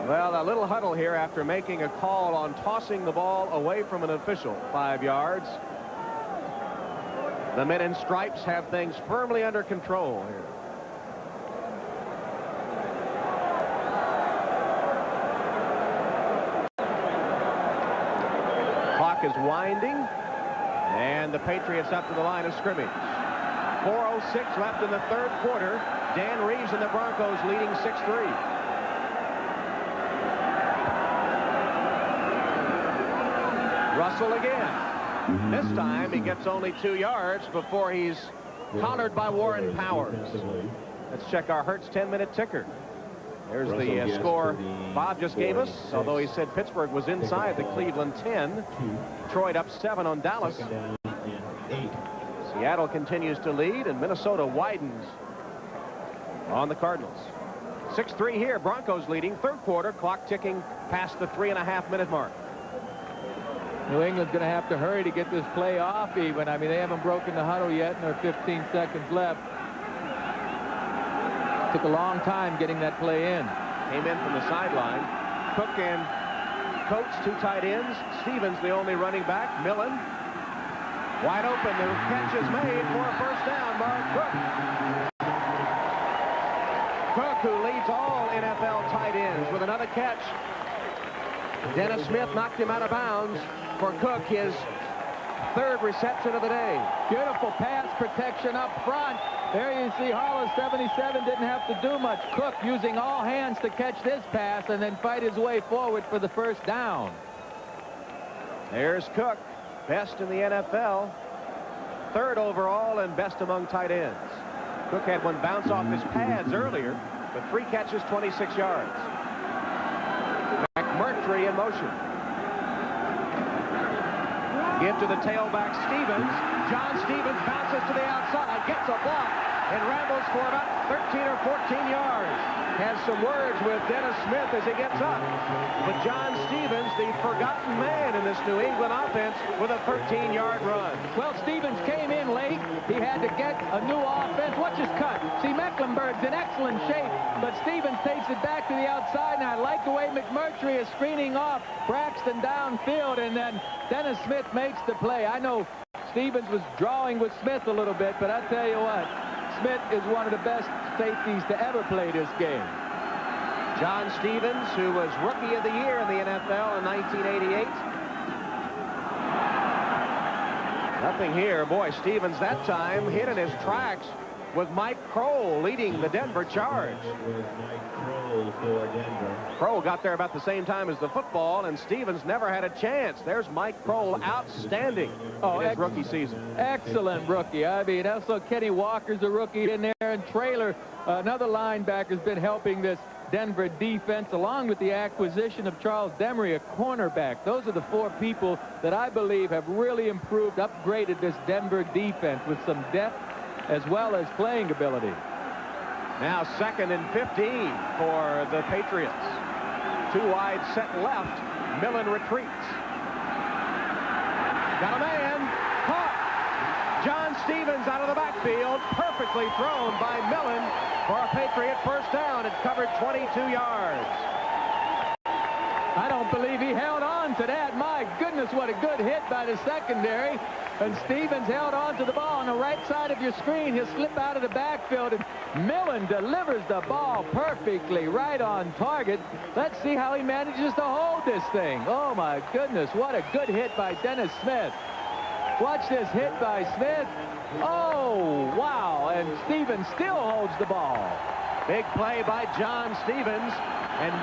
Well, a little huddle here after making a call on tossing the ball away from an official. 5 yards. The men in stripes have things firmly under control here. Clock is winding, and the Patriots up to the line of scrimmage. 4:06 left in the third quarter. Dan Reeves and the Broncos leading 6-3. Russell again. This time he gets only 2 yards before he's collared by Warren Powers. Let's check our Hertz 10-minute ticker. There's the score Bob just gave us, although he said Pittsburgh was inside the Cleveland 10. Detroit up 7 on Dallas. Seattle continues to lead, and Minnesota widens on the Cardinals. 6-3 here. Broncos leading. Third quarter, clock ticking past the 3.5-minute mark. New England's going to have to hurry to get this play off even. I mean, they haven't broken the huddle yet, and there are 15 seconds left. Took a long time getting that play in. Came in from the sideline. Cook and Coates, 2 tight ends. Stevens, the only running back. Millen. Wide open. The catch is made for a first down by Cook. Cook, who leads all NFL tight ends with another catch. Dennis Smith knocked him out of bounds. For Cook, his 3rd reception of the day. Beautiful pass protection up front. There you see Harlow, 77, didn't have to do much. Cook using all hands to catch this pass and then fight his way forward for the first down. There's Cook, best in the NFL. 3rd overall and best among tight ends. Cook had one bounce off his pads earlier, but 3 catches, 26 yards. McMurtry in motion. Give to the tailback, Stevens. John Stevens bounces to the outside, gets a block, and rambles for about 13 or 14 yards. Has some words with Dennis Smith as he gets up. But John Stevens, the forgotten man in this New England offense, with a 13-yard run. Well, Stevens came in late. He had to get a new offense. Watch his cut. See, Mecklenburg's in excellent shape, but Stevens takes it back to the outside, and I like the way McMurtry is screening off Braxton downfield, and then Dennis Smith makes the play. I know Stevens was drawing with Smith a little bit, but I tell you what, Smith is one of the best safeties to ever play this game. John Stevens, who was Rookie of the Year in the NFL in 1988. Nothing here. Boy, Stevens that time hit in his tracks. with Mike Kroll leading the Denver charge. With Mike Kroll for Denver. Kroll got there about the same time as the football, and Stevens never had a chance. There's Mike Kroll, outstanding in his rookie season. Excellent rookie. I mean, also Kenny Walker's a rookie in there, and Traylor, another linebacker, has been helping this Denver defense, along with the acquisition of Charles Demery, a cornerback. Those are the four people that I believe have really improved, upgraded this Denver defense with some depth as well as playing ability. Now 2nd and 15 for the Patriots. Two wide set left. Millen retreats. Got a man. Caught. John Stevens out of the backfield. Perfectly thrown by Millen for a Patriot first down. It covered 22 yards. I don't believe he held on to that. My goodness, what a good hit by the secondary. And Stevens held on to the ball on the right side of your screen. He'll slip out of the backfield, and Millen delivers the ball perfectly right on target. Let's see how he manages to hold this thing. Oh, my goodness, what a good hit by Dennis Smith. Watch this hit by Smith. Oh, wow, and Stevens still holds the ball. Big play by John Stevens, and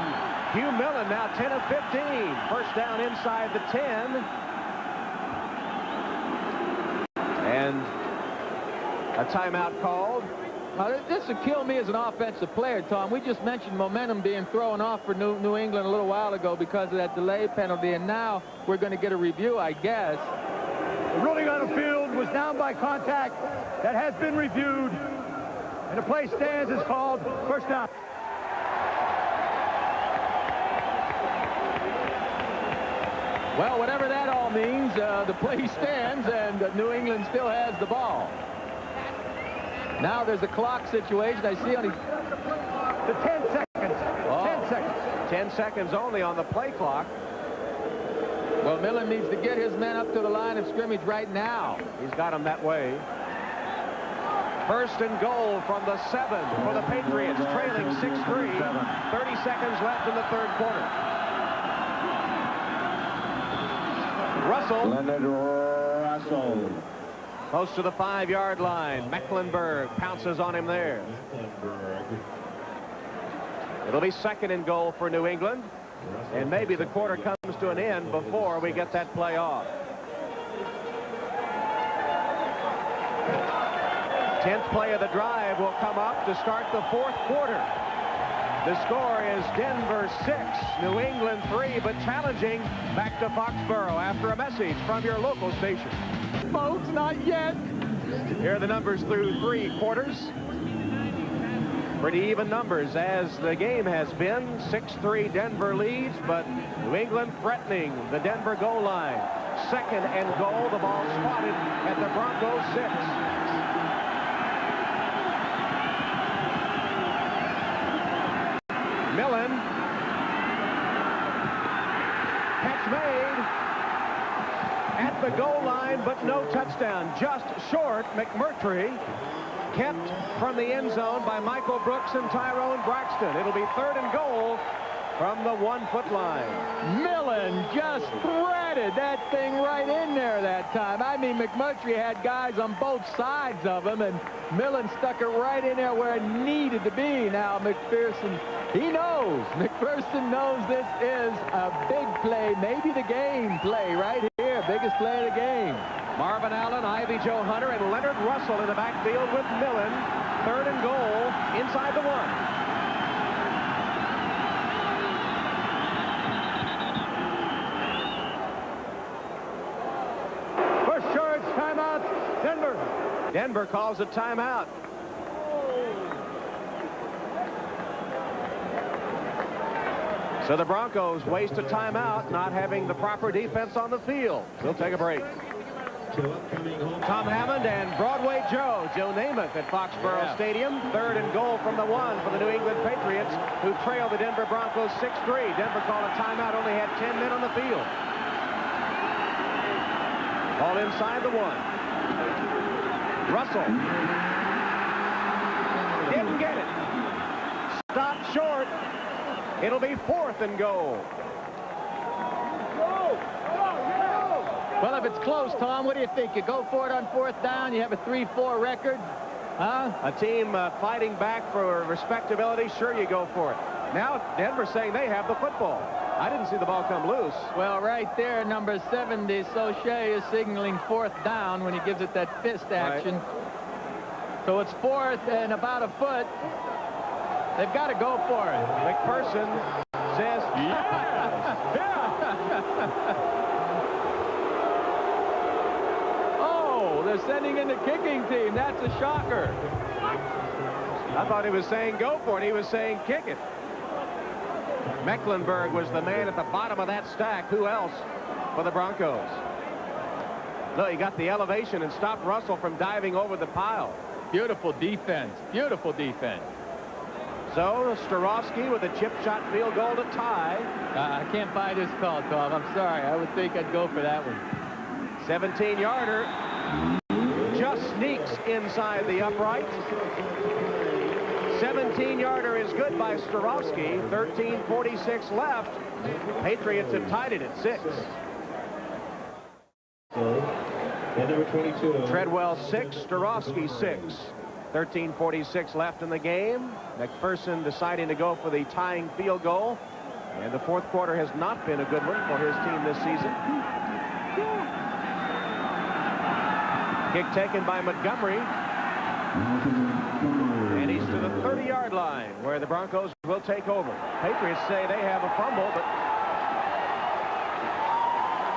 Hugh Millen now 10 of 15. First down inside the 10. And a timeout called. This would kill me as an offensive player, Tom. We just mentioned momentum being thrown off for New England a little while ago because of that delay penalty, and now we're going to get a review, I guess. The ruling on the field was down by contact. That has been reviewed, and the play stands is called first down. Well, whatever that all means, the play stands, and New England still has the ball. Now there's a clock situation. I see only The 10 seconds. Oh. 10 seconds. 10 seconds only on the play clock. Well, Millen needs to get his men up to the line of scrimmage right now. He's got him that way. First and goal from the 7 for the Patriots, trailing 6-3. 30 seconds left in the third quarter. Russell. Leonard Russell. Close to the 5-yard line. Mecklenburg pounces on him there. It'll be second and goal for New England. And maybe the quarter comes to an end before we get that play off. 10th play of the drive will come up to start the fourth quarter. The score is Denver 6, New England 3, but challenging back to Foxborough after a message from your local station. Folks, not yet. Here are the numbers through 3 quarters. Pretty even numbers as the game has been. 6-3 Denver leads, but New England threatening the Denver goal line. Second and goal, the ball spotted at the Broncos 6. Millen. Catch made at the goal line, but no touchdown. Just short. McMurtry kept from the end zone by Michael Brooks and Tyrone Braxton. It'll be third and goal from the 1-foot line. Millen just threaded that thing right in there that time. I mean, McMurtry had guys on both sides of him, and Millen stuck it right in there where it needed to be. Now, McPherson, he knows. McPherson knows this is a big play, maybe the game play right here. Biggest play of the game. Marvin Allen, Ivy Joe Hunter, and Leonard Russell in the backfield with Millen. Third and goal inside the 1. First charge, timeout, Denver. Denver calls a timeout. So the Broncos waste a timeout, not having the proper defense on the field. We'll take a break. Tom Hammond and Broadway Joe Namath at Foxborough Stadium. Third and goal from the 1 for the New England Patriots, who trail the Denver Broncos 6-3. Denver called a timeout, only had 10 men on the field. Ball inside the 1. Russell. Didn't get it. Stopped short. It'll be fourth and goal. Well, if it's close, Tom, what do you think? You go for it on fourth down, you have a 3-4 record. A team fighting back for respectability, sure you go for it. Now Denver's saying they have the football. I didn't see the ball come loose. Well, right there, number 70, Sauché, is signaling 4th down when he gives it that fist action. Right. So it's 4th and about a foot. They've got to go for it. McPherson says, Oh, they're sending in the kicking team. That's a shocker. I thought he was saying go for it. He was saying kick it. Mecklenburg was the man at the bottom of that stack. Who else for the Broncos? No, he got the elevation and stopped Russell from diving over the pile. Beautiful defense. Beautiful defense. So Starowski with a chip shot field goal to tie. I can't buy this call, Tom. I'm sorry. I would think I'd go for that one. 17-yarder. Just sneaks inside the upright. 17-yarder is good by Starowski. 13:46 left. Patriots have tied it at 6. And number 22. Treadwell 6, Starowski 6. 13:46 left in the game. McPherson deciding to go for the tying field goal. And the 4th quarter has not been a good one for his team this season. Kick taken by Montgomery. And he's to the 30-yard line where the Broncos will take over. Patriots say they have a fumble, but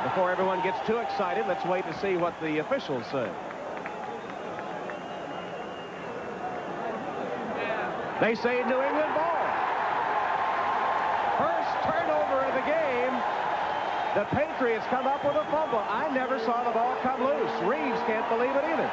before everyone gets too excited, let's wait to see what the officials say. They say New England ball. First turnover of the game. The Patriots come up with a fumble. I never saw the ball come loose. Reeves can't believe it either.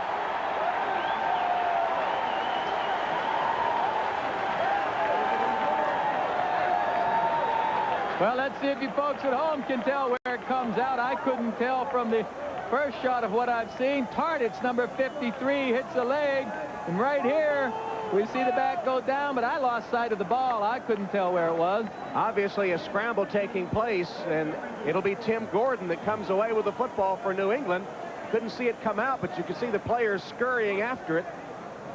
Well, let's see if you folks at home can tell where it comes out. I couldn't tell from the first shot of what I've seen. Tardit's number 53 hits the leg. And right here, we see the back go down, but I lost sight of the ball. I couldn't tell where it was. Obviously a scramble taking place, and it'll be Tim Gordon that comes away with the football for New England. Couldn't see it come out, but you can see the players scurrying after it.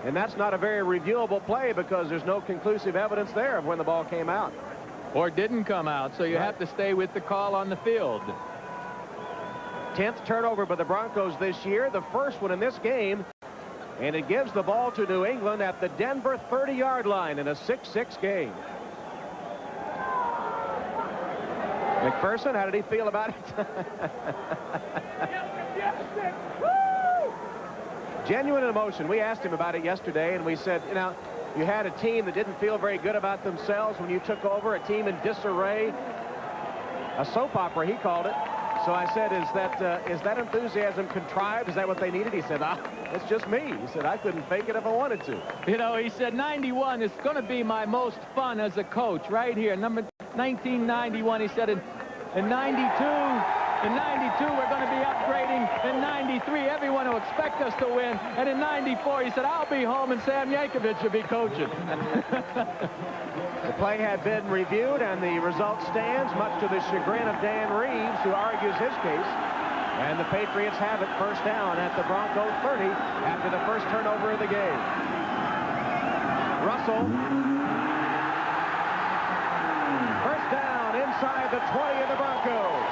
And that's not a very reviewable play because there's no conclusive evidence there of when the ball came out. Or didn't come out, so you have to stay with the call on the field. 10th turnover by the Broncos this year, the first one in this game. And it gives the ball to New England at the Denver 30-yard line in a 6-6 game. McPherson, how did he feel about it? Genuine emotion. We asked him about it yesterday, and we said, you know, you had a team that didn't feel very good about themselves when you took over, a team in disarray. A soap opera, he called it. So I said, is that enthusiasm contrived? Is that what they needed? He said, it's just me. He said, I couldn't fake it if I wanted to. You know, he said, 91 is going to be my most fun as a coach right here. Number 1991, he said, in 92, we're going to be upgrading. In 93, everyone will expect us to win. And in 94, he said, I'll be home and Sam Yankovic will be coaching. The play had been reviewed, and the result stands, much to the chagrin of Dan Reeves, who argues his case. And the Patriots have it first down at the Bronco 30 after the first turnover of the game. Russell. First down inside the 20 of the Broncos.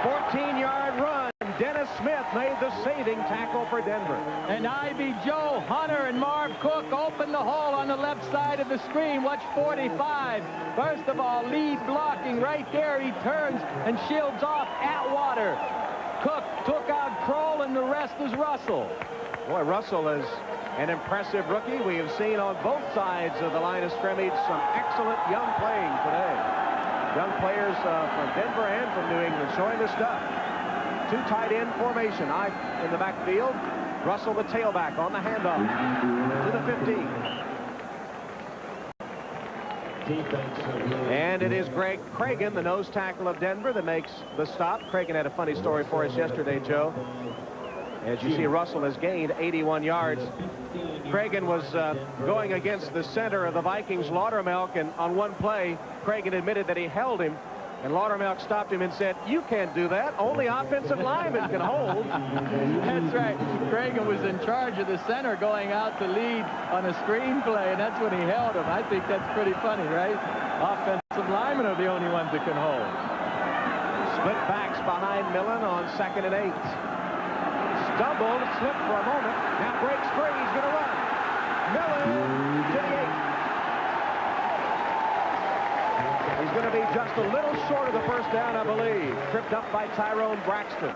14-yard run. Dennis Smith made the saving tackle for Denver. And Ivy Joe, Hunter, and Marv Cook open the hole on the left side of the screen. Watch 45. First of all, lead blocking right there. He turns and shields off Atwater. Cook took out Kroll, and the rest is Russell. Boy, Russell is an impressive rookie. We have seen on both sides of the line of scrimmage some excellent young playing today. Young players from Denver and from New England showing their stuff. Two tight end formation. In the backfield. Russell, the tailback, on the handoff to the 15. And it is Greg Cragen, the nose tackle of Denver, that makes the stop. Cragen had a funny story for us yesterday, Joe. As you see, Russell has gained 81 yards. Cragen was going against the center of the Vikings, Laudermilk, and on one play, Cragen admitted that he held him And Laudermilk stopped him and said, "You can't do that. Only offensive linemen can hold." That's right. Reagan was in charge of the center going out to lead on a screenplay, and that's when he held him. I think that's pretty funny, right? Offensive linemen are the only ones that can hold. Split backs behind Millen on 2nd and 8. Stumbled, slipped for a moment. Now breaks free. He's going to run. Millen to the 8. He's going to be just a little short of the first down, I believe. Tripped up by Tyrone Braxton.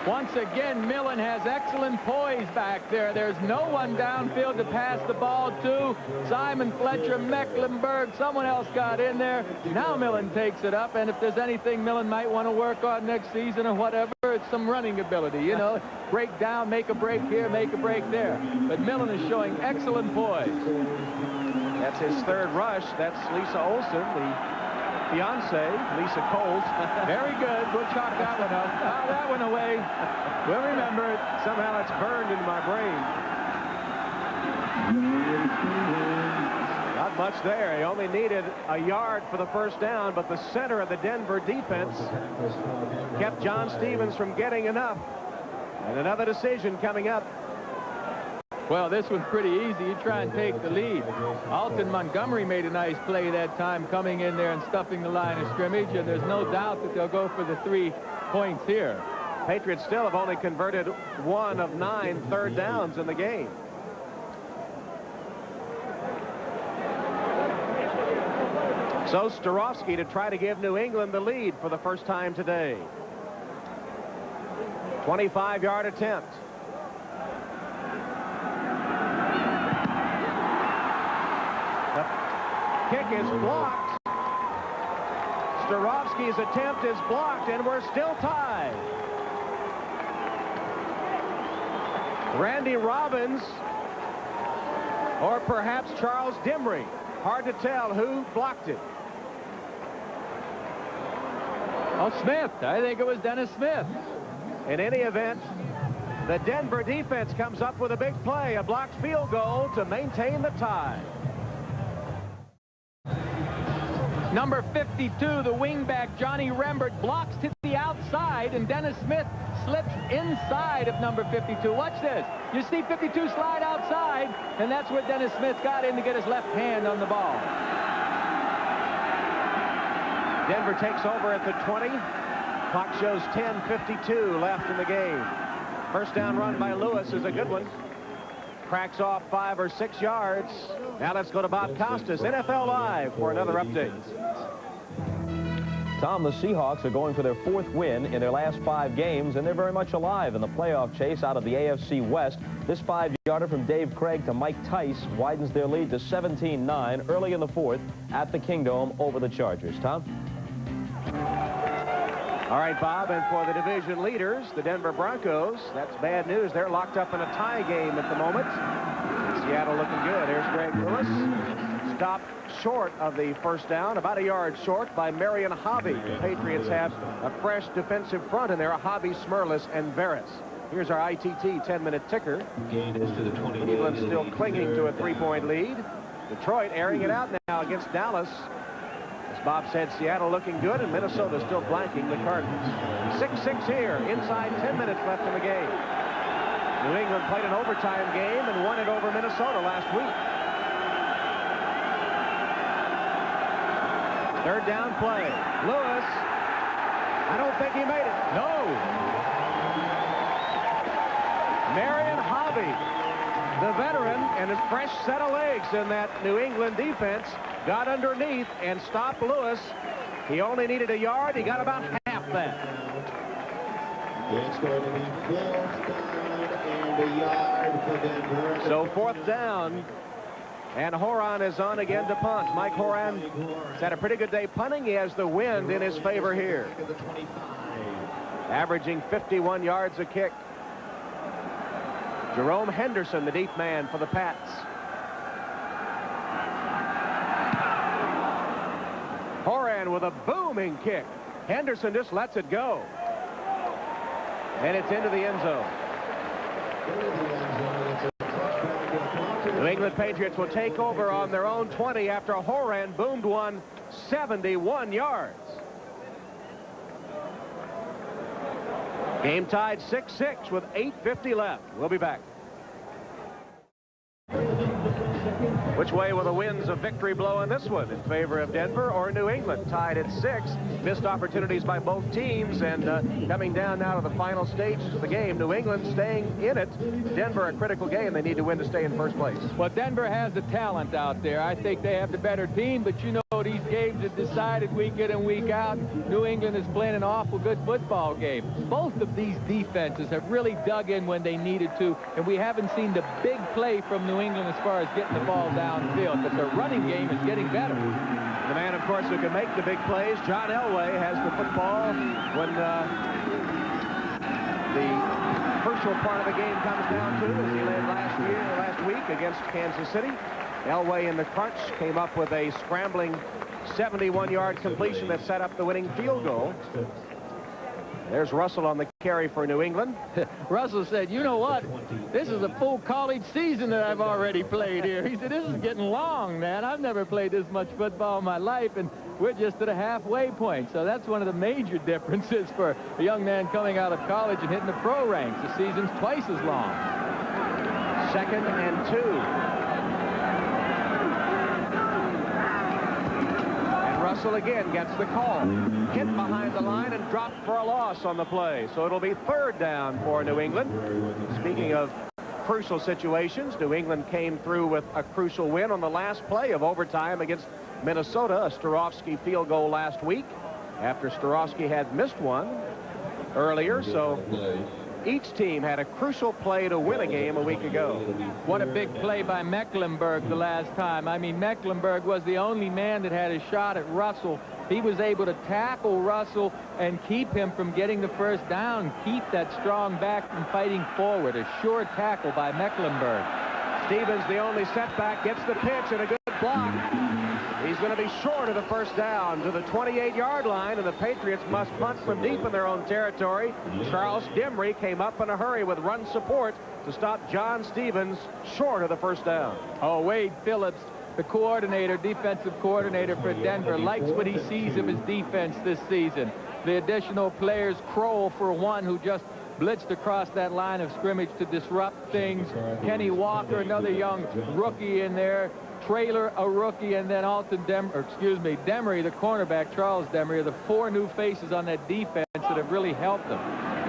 Once again, Millen has excellent poise back there. There's no one downfield to pass the ball to. Simon Fletcher, Mecklenburg, someone else got in there. Now Millen takes it up, and if there's anything Millen might want to work on next season or whatever, it's some running ability, you know. Break down, make a break here, make a break there. But Millen is showing excellent poise. That's his 3rd rush. That's Lisa Olson, the fiance, Lisa Coles. Very good. We'll chalk that one up. File that one away. We'll remember it. Somehow it's burned into my brain. Not much there. He only needed a yard for the first down, but the center of the Denver defense kept John Stevens from getting enough. And another decision coming up. Well, this was pretty easy. You try and take the lead. Alton Montgomery made a nice play that time, coming in there and stuffing the line of scrimmage, and there's no doubt that they'll go for the 3 points here. Patriots still have only converted 1 of 9 third downs in the game. So Starofsky to try to give New England the lead for the first time today. 25-yard attempt. The kick is blocked. Starofsky's attempt is blocked, and we're still tied. Randy Robbins or perhaps Charles Dimry. Hard to tell who blocked it. Oh, Smith. I think it was Dennis Smith. In any event, the Denver defense comes up with a big play, a blocked field goal to maintain the tie. Number 52, the wingback, Johnny Rembert, blocks to the outside, and Dennis Smith slips inside of number 52. Watch this. You see 52 slide outside, and that's where Dennis Smith got in to get his left hand on the ball. Denver takes over at the 20. Clock shows 10:52 left in the game. First down run by Lewis is a good one. Cracks off 5 or 6 yards. Now let's go to Bob Costas, NFL Live, for another update. Tom, the Seahawks are going for their 4th win in their last 5 games, and they're very much alive in the playoff chase out of the AFC West. This 5-yarder from Dave Craig to Mike Tice widens their lead to 17-9 early in the 4th at the Kingdome over the Chargers. Tom? All right, Bob, and for the division leaders, the Denver Broncos, that's bad news. They're locked up in a tie game at the moment. Seattle looking good. Here's Greg Lewis. Stopped short of the first down, about a yard short by Marion Hobby. The Patriots have a fresh defensive front in there, Hobby, Smurless, and Veras. Here's our ITT 10-minute ticker. Gain is to the 28. Cleveland still clinging to a 3-point lead. Detroit airing it out now against Dallas. As Bob said, Seattle looking good, and Minnesota still blanking the Cardinals. 6-6 here, inside 10 minutes left in the game. New England played an overtime game and won it over Minnesota last week. Third down play. Lewis. I don't think he made it. No. Marion Hobby, the veteran, and a fresh set of legs in that New England defense, got underneath and stopped Lewis. He only needed a yard. He got about half that. It's going to be 4th down and a yard for Denver. So 4th down, and Horan is on again to punt. Mike Horan has had a pretty good day punting. He has the wind in his favor here. Averaging 51 yards a kick. Jerome Henderson, the deep man for the Pats. Horan with a booming kick. Henderson just lets it go. And it's into the end zone. New England Patriots will take over on their own 20 after Horan boomed one 71 yards. Game tied 6-6 with 8:50 left. We'll be back. Which way will the winds of victory blow in this one? In favor of Denver or New England? Tied at 6. Missed opportunities by both teams, and coming down now to the final stages of the game. New England staying in it. Denver, a critical game. They need to win to stay in first place. Well, Denver has the talent out there. I think they have the better team, but you know these games are decided week in and week out. New England is playing an awful good football game. Both of these defenses have really dug in when they needed to, and we haven't seen the big play from New England as far as getting the ball downfield, but their running game is getting better. The man, of course, who can make the big plays, John Elway, has the football when the crucial part of the game comes down to, as he led last week against Kansas City. Elway in the crunch came up with a scrambling 71-yard completion that set up the winning field goal. There's Russell on the carry for New England. Russell said, you know what? This is a full college season that I've already played here. He said, this is getting long, man. I've never played this much football in my life, and we're just at a halfway point. So that's one of the major differences for a young man coming out of college and hitting the pro ranks. The season's twice as long. 2nd and 2. Russell again gets the call. Hit behind the line and dropped for a loss on the play. So it'll be 3rd down for New England. Speaking of crucial situations, New England came through with a crucial win on the last play of overtime against Minnesota, a Starofsky field goal last week, after Starofsky had missed one earlier. So each team had a crucial play to win a game a week ago. What a big play by Mecklenburg the last time. I mean, Mecklenburg was the only man that had a shot at Russell. He was able to tackle Russell and keep him from getting the first down, keep that strong back from fighting forward. A sure tackle by Mecklenburg. Stevens, the only setback, gets the pitch and a good block. He's going to be short of the first down to the 28-yard line, and the Patriots must punt from deep in their own territory. Charles Demery came up in a hurry with run support to stop John Stevens short of the first down. Oh, Wade Phillips, the coordinator, defensive coordinator for Denver, likes what he sees of his defense this season. The additional players, Kroll for one, who just blitzed across that line of scrimmage to disrupt things. Kenny Walker, another young rookie in there. Traylor, a rookie, and then Demery, the cornerback, Charles Demery, are the 4 new faces on that defense that have really helped them.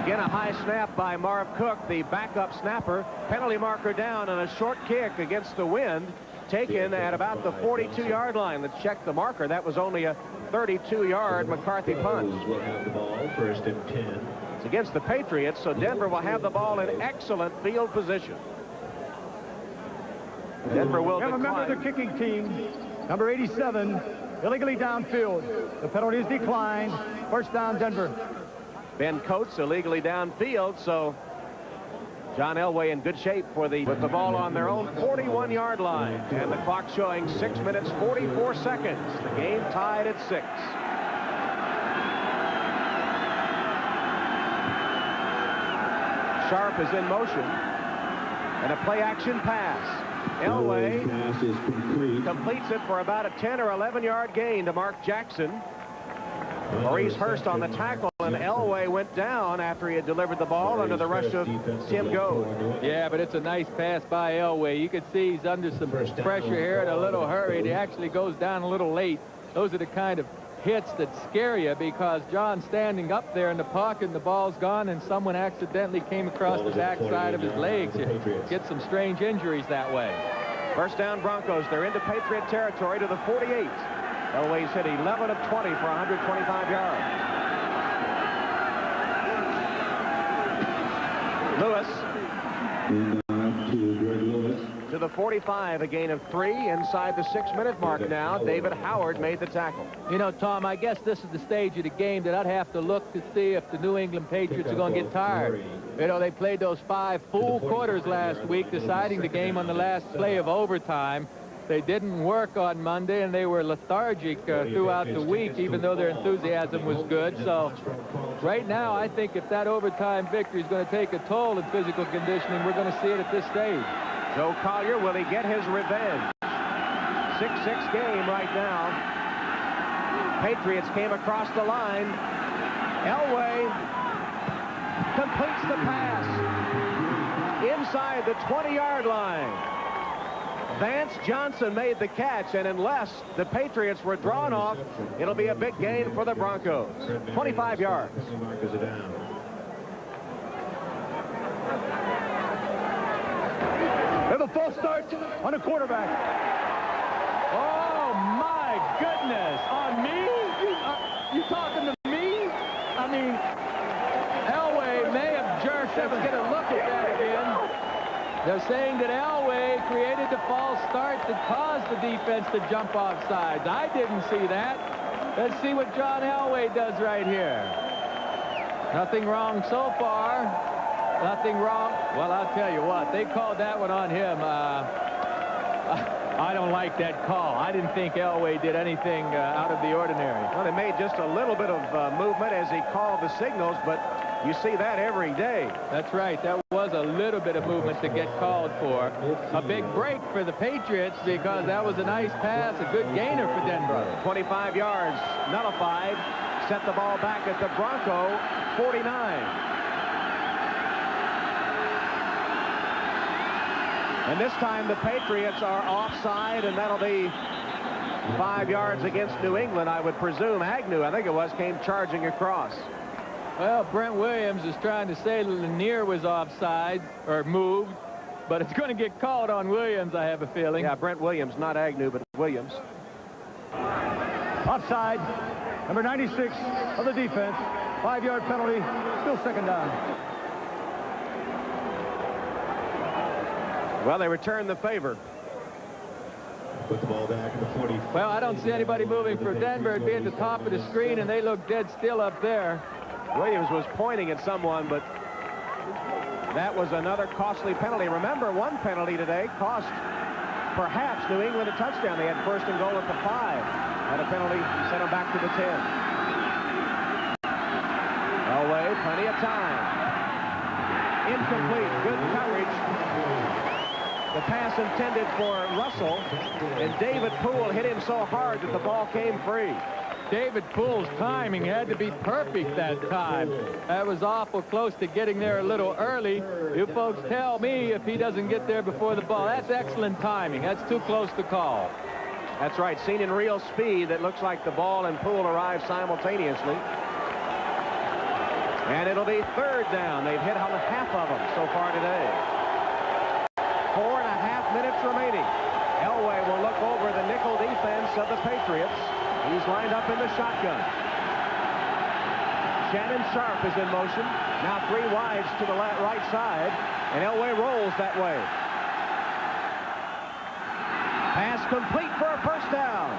Again, a high snap by Marv Cook, the backup snapper. Penalty marker down and a short kick against the wind, taken at about the 42-yard line. Let's check the marker. That was only a 32-yard McCarthy punt. Will have the ball, 1st and 10. It's against the Patriots, so Denver will have the ball in excellent field position. Denver will We have a member of the kicking team, number 87, illegally downfield. The penalty is declined. 1st down, Denver. Ben Coates illegally downfield, so John Elway in good shape with the ball on their own 41-yard line, and the clock showing 6 minutes 44 seconds. The game tied at 6. Sharp is in motion, and a play-action pass. Elway completes it for about a 10 or 11-yard gain to Mark Jackson. Maurice Hurst on the tackle, and Elway went down after he had delivered the ball under the rush of Tim Goad. Yeah, but it's a nice pass by Elway. You can see he's under some pressure here and a little hurried. He actually goes down a little late. Those are the kind of hits that scare you, because John's standing up there in the pocket and the ball's gone, and someone accidentally came across the backside of his legs. You get some strange injuries that way. 1st down Broncos. They're into Patriot territory to the 48. Elway's hit 11 of 20 for 125 yards. Lewis to the 45, a gain of 3 inside the 6-minute mark now. David Howard made the tackle. You know, Tom, I guess this is the stage of the game that I'd have to look to see if the New England Patriots are going to get tired. You know, they played those 5 full quarters last week, deciding the game on the last play of overtime. They didn't work on Monday, and they were lethargic throughout the week, even though their enthusiasm was good. So right now, I think if that overtime victory is going to take a toll in physical conditioning, we're going to see it at this stage. Joe Collier, will he get his revenge? 6-6 game right now. Patriots came across the line. Elway completes the pass inside the 20-yard line. Vance Johnson made the catch, and unless the Patriots were drawn off, it'll be a big gain for the Broncos. 25 yards. They have a false start on the quarterback. Oh, my goodness. On me? You talking to me? I mean, Elway may have jerked. Let's get a look at that again. They're saying that Elway created the false start that caused the defense to jump off sides. I didn't see that. Let's see what John Elway does right here. Nothing wrong so far. Nothing wrong. Well, I'll tell you what. They called that one on him. I don't like that call. I didn't think Elway did anything out of the ordinary. Well, they made just a little bit of movement as he called the signals, but you see that every day. That's right. That was a little bit of movement to get called for. A big break for the Patriots because that was a nice pass, a good gainer for Denver. 25 yards, nullified. Set the ball back at the Bronco 49. And this time the Patriots are offside, and that'll be 5 yards against New England, I would presume. Agnew, I think it was, came charging across. Well, Brent Williams is trying to say Lanier was offside or moved, but it's going to get called on Williams, I have a feeling. Yeah, Brent Williams, not Agnew, but Williams. Offside. Number 96 of the defense. 5-yard penalty. Still second down. Well, they return the favor. Put the ball back in the 40. Well, I don't see anybody moving for Denver. It'd be at the top of the screen, and they look dead still up there. Williams was pointing at someone, but that was another costly penalty. Remember, one penalty today cost perhaps New England a touchdown. They had first and goal at the 5. Had a penalty, sent them back to the 10. Elway, plenty of time. Incomplete, good coverage. The pass intended for Russell, and David Poole hit him so hard that the ball came free. David Poole's timing had to be perfect that time. That was awful close to getting there a little early. You folks tell me if he doesn't get there before the ball. That's excellent timing. That's too close to call. That's right. Seen in real speed, that looks like the ball and Poole arrive simultaneously. And it'll be third down. They've hit on half of them so far today. 4.5 minutes remaining. Elway will look over the nickel defense of the Patriots. He's lined up in the shotgun. Shannon Sharp is in motion. Now 3 wides to the right side, and Elway rolls that way. Pass complete for a first down.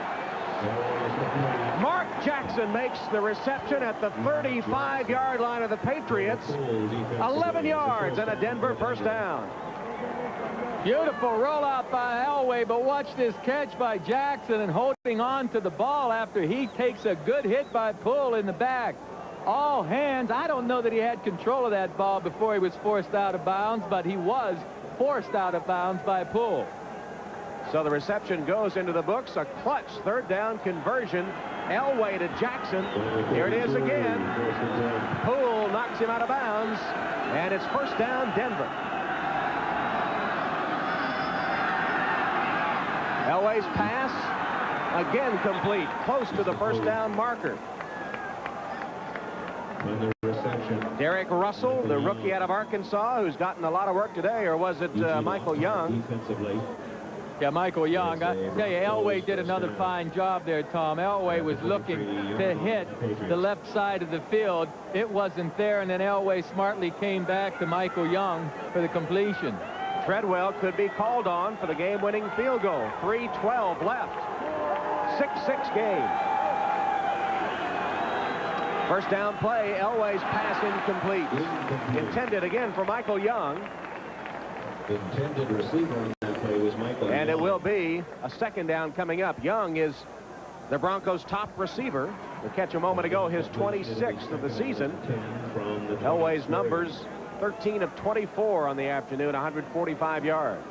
Mark Jackson makes the reception at the 35-yard line of the Patriots. 11 yards and a Denver first down. Beautiful rollout by Elway, but watch this catch by Jackson and holding on to the ball after he takes a good hit by Poole in the back. All hands. I don't know that he had control of that ball before he was forced out of bounds, but he was forced out of bounds by Poole. So the reception goes into the books. A clutch third down conversion. Elway to Jackson. Here it is again. Poole knocks him out of bounds, and it's first down, Denver. Elway's pass, again complete, close to the first down marker. Derek Russell, the rookie out of Arkansas, who's gotten a lot of work today, or was it Michael Young? Yeah, Michael Young. I tell you, Elway did another fine job there, Tom. Elway was looking to hit the left side of the field. It wasn't there, and then Elway smartly came back to Michael Young for the completion. Treadwell could be called on for the game-winning field goal. 3:12 left. 6-6 game. First down play. Elway's pass incomplete. Intended again for Michael Young. The intended receiver on that play was Michael. And it will be a second down coming up. Young is the Broncos' top receiver. The catch a moment ago, his 26th of the season. Elway's numbers, 13 of 24 on the afternoon, 145 yards.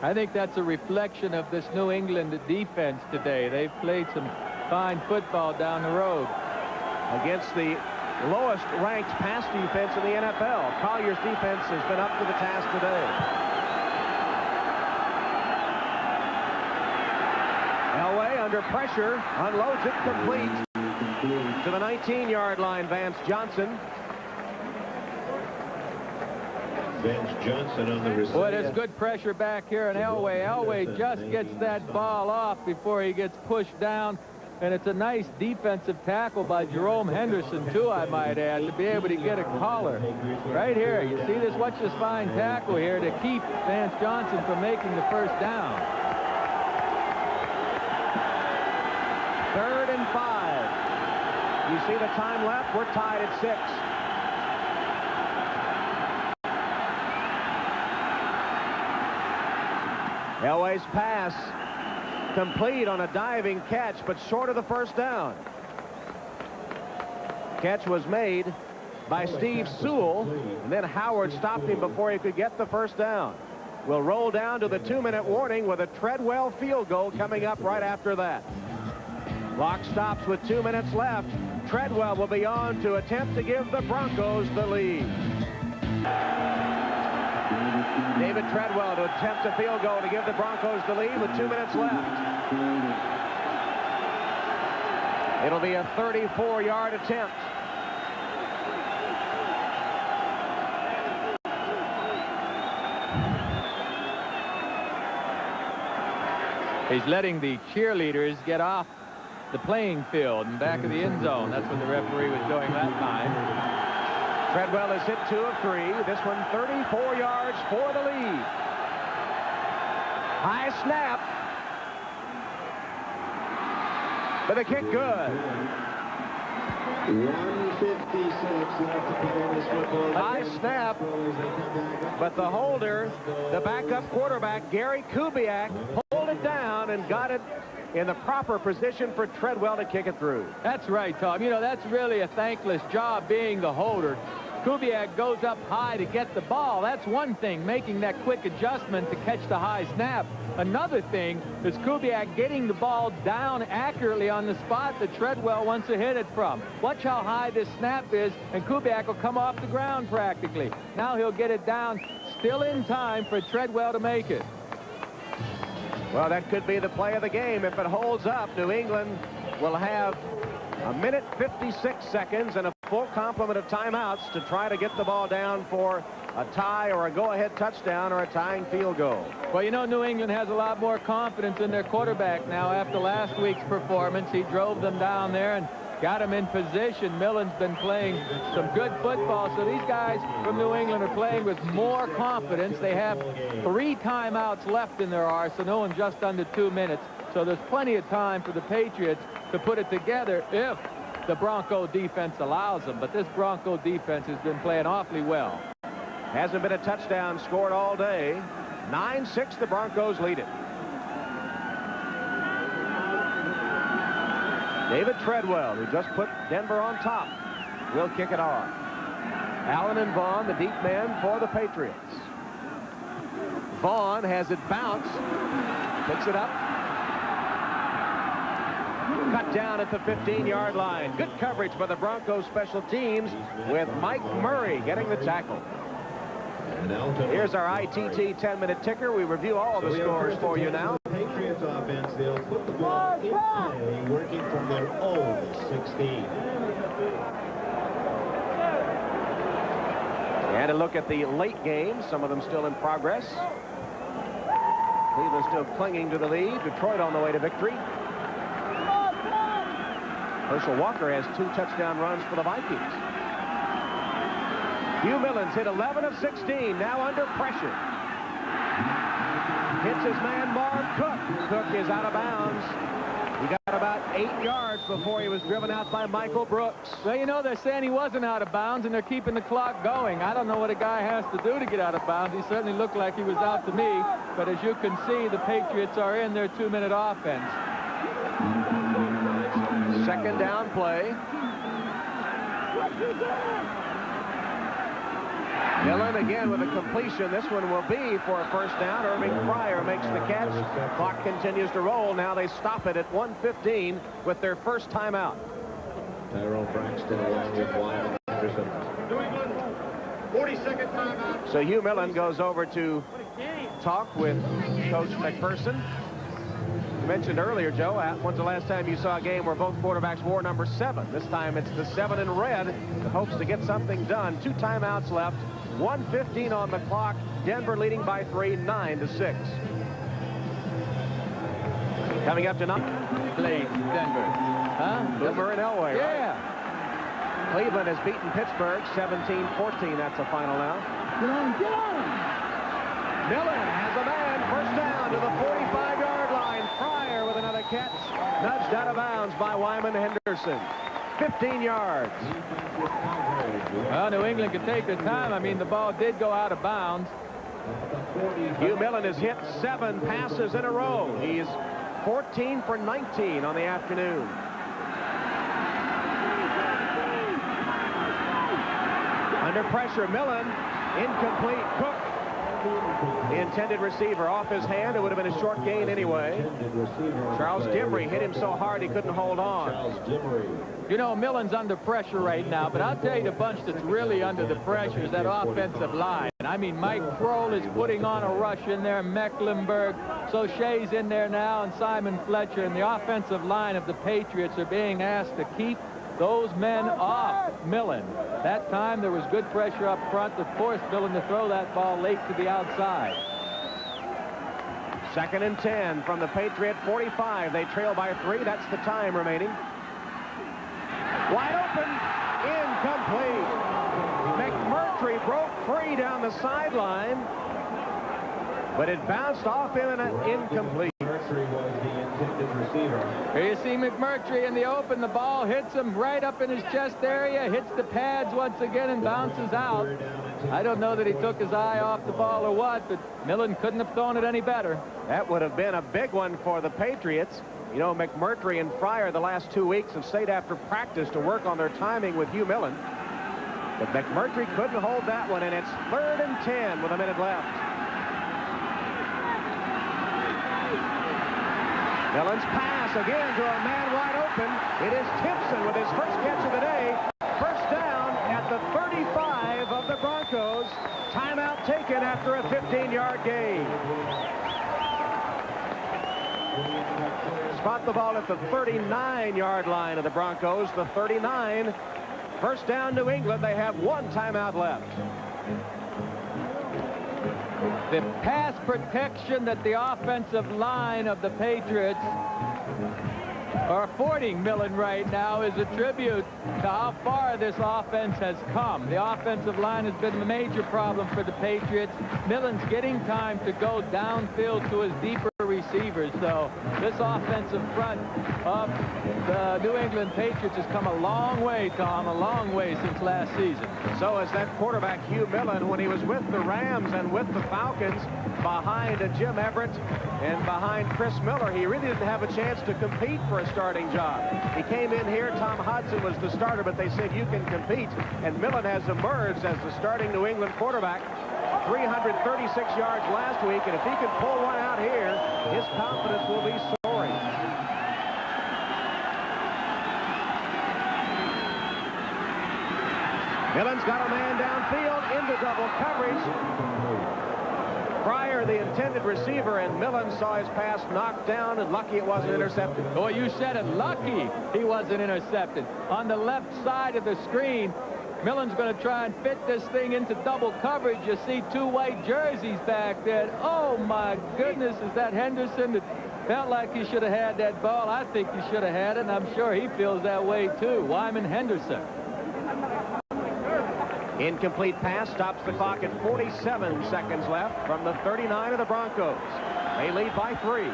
I think that's a reflection of this New England defense today. They've played some fine football down the road. Against the lowest ranked pass defense in the NFL. Collier's defense has been up to the task today. Elway under pressure, unloads it, complete to the 19-yard line. Vance Johnson. Vance Johnson on the receiver. Boy, there's good pressure back here in Elway. Elway just gets that ball off before he gets pushed down. And it's a nice defensive tackle by Jerome Henderson, too, I might add, to be able to get a collar. Right here, you see this? Watch this fine tackle here to keep Vance Johnson from making the first down. 3rd and 5. You see the time left? We're tied at 6. Elway's pass complete on a diving catch, but short of the first down. Catch was made by Steve Sewell, and then Howard stopped him before he could get the first down. We'll roll down to the 2-minute warning with a Treadwell field goal coming up right after that. Clock stops with 2 minutes left. Treadwell will be on to attempt to give the Broncos the lead. David Treadwell to attempt a field goal to give the Broncos the lead with 2 minutes left. It'll be a 34-yard attempt. He's letting the cheerleaders get off the playing field and back of the end zone. That's what the referee was doing that time. Treadwell has hit 2 of 3. This one 34 yards for the lead. High snap. But the kick good. 1:56 left to play in this football. High snap. But the holder, the backup quarterback, Gary Kubiak, pulled it down and got it in the proper position for Treadwell to kick it through. That's right, Tom. You know, that's really a thankless job being the holder. Kubiak goes up high to get the ball. That's one thing, making that quick adjustment to catch the high snap. Another thing is Kubiak getting the ball down accurately on the spot that Treadwell wants to hit it from. Watch how high this snap is, and Kubiak will come off the ground practically. Now he'll get it down still in time for Treadwell to make it. Well, that could be the play of the game. If it holds up, New England will have 1:56 seconds and a full complement of timeouts to try to get the ball down for a tie or a go-ahead touchdown or a tying field goal. Well, you know, New England has a lot more confidence in their quarterback now after last week's performance. He drove them down there and got them in position. Millen's been playing some good football, so these guys from New England are playing with more confidence. They have 3 timeouts left in their arsenal in just under 2 minutes, so there's plenty of time for the Patriots to put it together if the Bronco defense allows them. But this Bronco defense has been playing awfully well. Hasn't been a touchdown scored all day. 9-6, the Broncos lead it. David Treadwell, who just put Denver on top, will kick it off. Allen and Vaughn, the deep men for the Patriots. Vaughn has it bounced, picks it up. Cut down at the 15-yard line. Good coverage by the Broncos special teams with Mike Murray getting the tackle. Here's our ITT 10-minute ticker. We review all the scores for you now. Patriots offense, they'll put the ball in play, working from their own 16. And a look at the late games, some of them still in progress. Cleveland still clinging to the lead. Detroit on the way to victory. Herschel Walker has 2 touchdown runs for the Vikings. Hugh Millins hit 11 of 16, now under pressure. Hits his man Marv Cook. Cook is out of bounds. He got about 8 yards before he was driven out by Michael Brooks. Well, you know, they're saying he wasn't out of bounds, and they're keeping the clock going. I don't know what a guy has to do to get out of bounds. He certainly looked like he was out to me. But as you can see, the Patriots are in their 2-minute offense. Second down play. Millen again with a completion. This one will be for a first down. Irving Pryor makes the catch. Clock continues to roll. Now they stop it at 1:15 with their first timeout. Tyrone Braxton along with Wyman Henderson. New England, 40-second timeout. So Hugh Millen goes over to talk with Coach McPherson. You mentioned earlier, Joe, when's the last time you saw a game where both quarterbacks wore number 7? This time it's the 7 in red that hopes to get something done. 2 timeouts left, 1:15 on the clock. Denver leading by 3, 9-6. Coming up tonight, Plays Denver. Huh? Boomer and Elway. Yeah. Right? Cleveland has beaten Pittsburgh 17-14. That's the final now. Get on, get on. Millen has a man. First down to the 45-yard line. Fryer with another catch. Nudged out of bounds by Wyman Henderson. 15 yards. Well, New England could take their time. I mean, the ball did go out of bounds. Hugh Millen has hit 7 passes in a row. He's 14 for 19 on the afternoon. Under pressure, Millen, incomplete. Cook, the intended receiver, off his hand. It would have been a short gain anyway. Charles Dimry hit him so hard he couldn't hold on. You know, Millen's under pressure right now, but I'll tell you the bunch that's really under the pressure is that offensive line. I mean, Mike Kroll is putting on a rush in there. Mecklenburg, Soche's in there now, and Simon Fletcher. And the offensive line of the Patriots are being asked to keep those men off Millen. That time there was good pressure up front that forced Millen to throw that ball late to the outside. 2nd and 10 from the Patriot 45. They trail by 3. That's the time remaining. Wide open. Incomplete. McMurtry broke free down the sideline, but it bounced off him and incomplete. Here you see McMurtry in the open. The ball hits him right up in his chest area, hits the pads once again, and bounces out. I don't know that he took his eye off the ball or what, but Millen couldn't have thrown it any better. That would have been a big one for the Patriots. You know, McMurtry and Fryer the last 2 weeks have stayed after practice to work on their timing with Hugh Millen. But McMurtry couldn't hold that one, and it's 3rd and 10 with a minute left. Millen's pass again to a man wide open. It is Timpson with his first catch of the day. First down at the 35 of the Broncos. Timeout taken after a 15-yard gain. Spot the ball at the 39-yard line of the Broncos. The 39. First down, New England. They have 1 timeout left. The pass protection that the offensive line of the Patriots are affording Millen right now is a tribute to how far this offense has come. The offensive line has been a major problem for the Patriots. Millen's getting time to go downfield to his deeper receivers. So this offensive front of the New England Patriots has come a long way, Tom, a long way since last season. So is that quarterback Hugh Millen when he was with the Rams and with the Falcons behind Jim Everett and behind Chris Miller. He really didn't have a chance to compete for a starting job. He came in here, Tom Hodson was the starter, but they said you can compete. And Millen has emerged as the starting New England quarterback. 336 yards last week, and if he can pull one out here, his confidence will be soaring. Millen's got a man downfield into double coverage. Fryer, the intended receiver, and Millen saw his pass knocked down, and lucky it wasn't intercepted. Boy, you said it, lucky he wasn't intercepted. On the left side of the screen, Millen's going to try and fit this thing into double coverage. You see 2 white jerseys back there. Oh, my goodness, is that Henderson? It felt like he should have had that ball. I think he should have had it, and I'm sure he feels that way, too. Wyman Henderson. Incomplete pass stops the clock at 47 seconds left from the 39 of the Broncos. They lead by 3.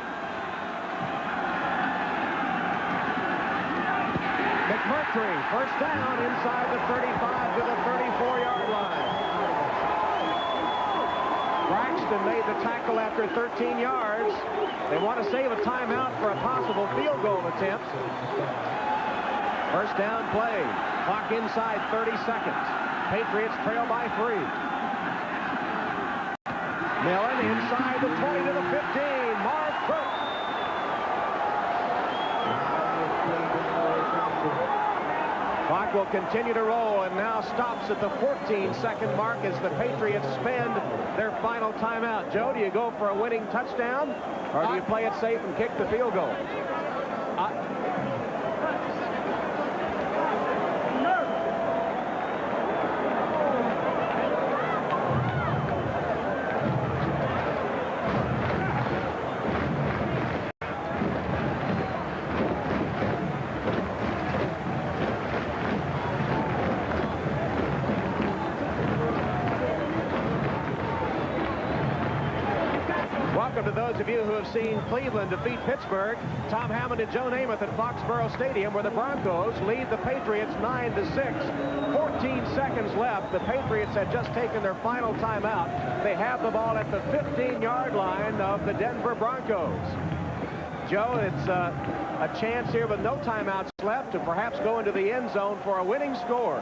McMurtry, first down inside the 35 to the 34-yard line. Braxton made the tackle after 13 yards. They want to save a timeout for a possible field goal attempt. First down play. Clock inside 30 seconds. Patriots trail by 3. Millen inside the 20 to the 15. Marv Cook. will continue to roll and now stops at the 14-second mark as the Patriots spend their final timeout. Joe, do you go for a winning touchdown, or do you play it safe and kick the field goal? Welcome to those of you who have seen Cleveland defeat Pittsburgh. Tom Hammond and Joe Namath at Foxborough Stadium, where the Broncos lead the Patriots 9-6. 14 seconds left. The Patriots had just taken their final timeout. They have the ball at the 15-yard line of the Denver Broncos. Joe, it's a chance here with no timeouts left to perhaps go into the end zone for a winning score.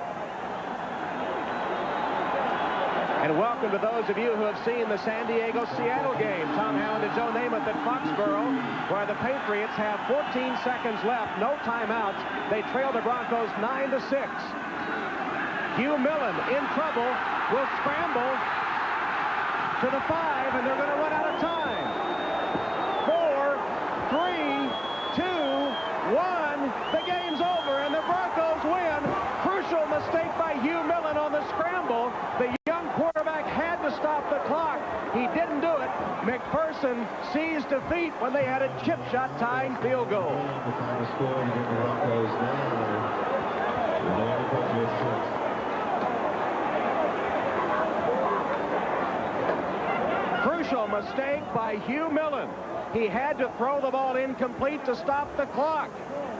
And welcome to those of you who have seen the San Diego-Seattle game. Tom Hammond and Joe Namath at Foxborough, where the Patriots have 14 seconds left, no timeouts. They trail the Broncos 9-6. Hugh Millen in trouble, will scramble to the 5, and they're going to run out of time. 4, 3, 2, 1. The game's over, and the Broncos win. Crucial mistake by Hugh Millen on the scramble. The young quarterback had to stop the clock. He didn't do it. McPherson sees defeat when they had a chip shot tying field goal. The final score, the Broncos 9, the Patriots 6. Crucial mistake by Hugh Millen. He had to throw the ball incomplete to stop the clock.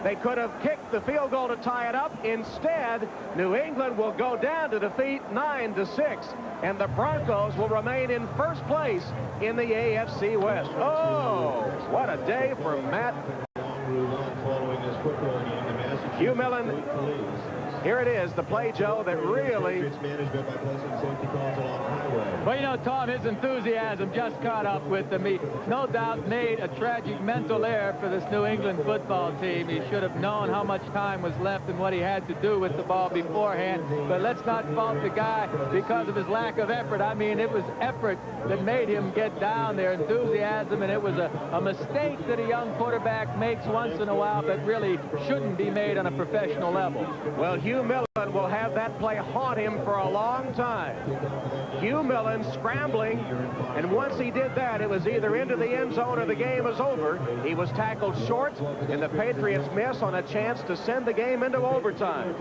They could have kicked the field goal to tie it up. Instead, New England will go down to defeat 9-6, and the Broncos will remain in first place in the AFC West. Oh, what a day for Matt. Hugh Millen. Here it is, the play, Joe, that really... Well, you know, Tom, his enthusiasm just caught up with him. He, no doubt, made a tragic mental error for this New England football team. He should have known how much time was left and what he had to do with the ball beforehand. But let's not fault the guy because of his lack of effort. I mean, it was effort that made him get down there, enthusiasm, and it was a mistake that a young quarterback makes once in a while that really shouldn't be made on a professional level. Well, Hugh Millen will have that play haunt him for a long time. Hugh Millen scrambling, and once he did that, it was either into the end zone or the game is over. He was tackled short, and the Patriots miss on a chance to send the game into overtime.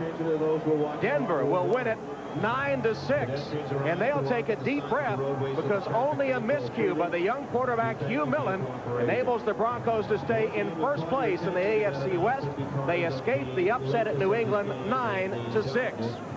Denver will win it 9-6, and they'll take a deep breath because only a miscue by the young quarterback Hugh Millen enables the Broncos to stay in first place in the AFC West. They escape the upset at New England 9-6.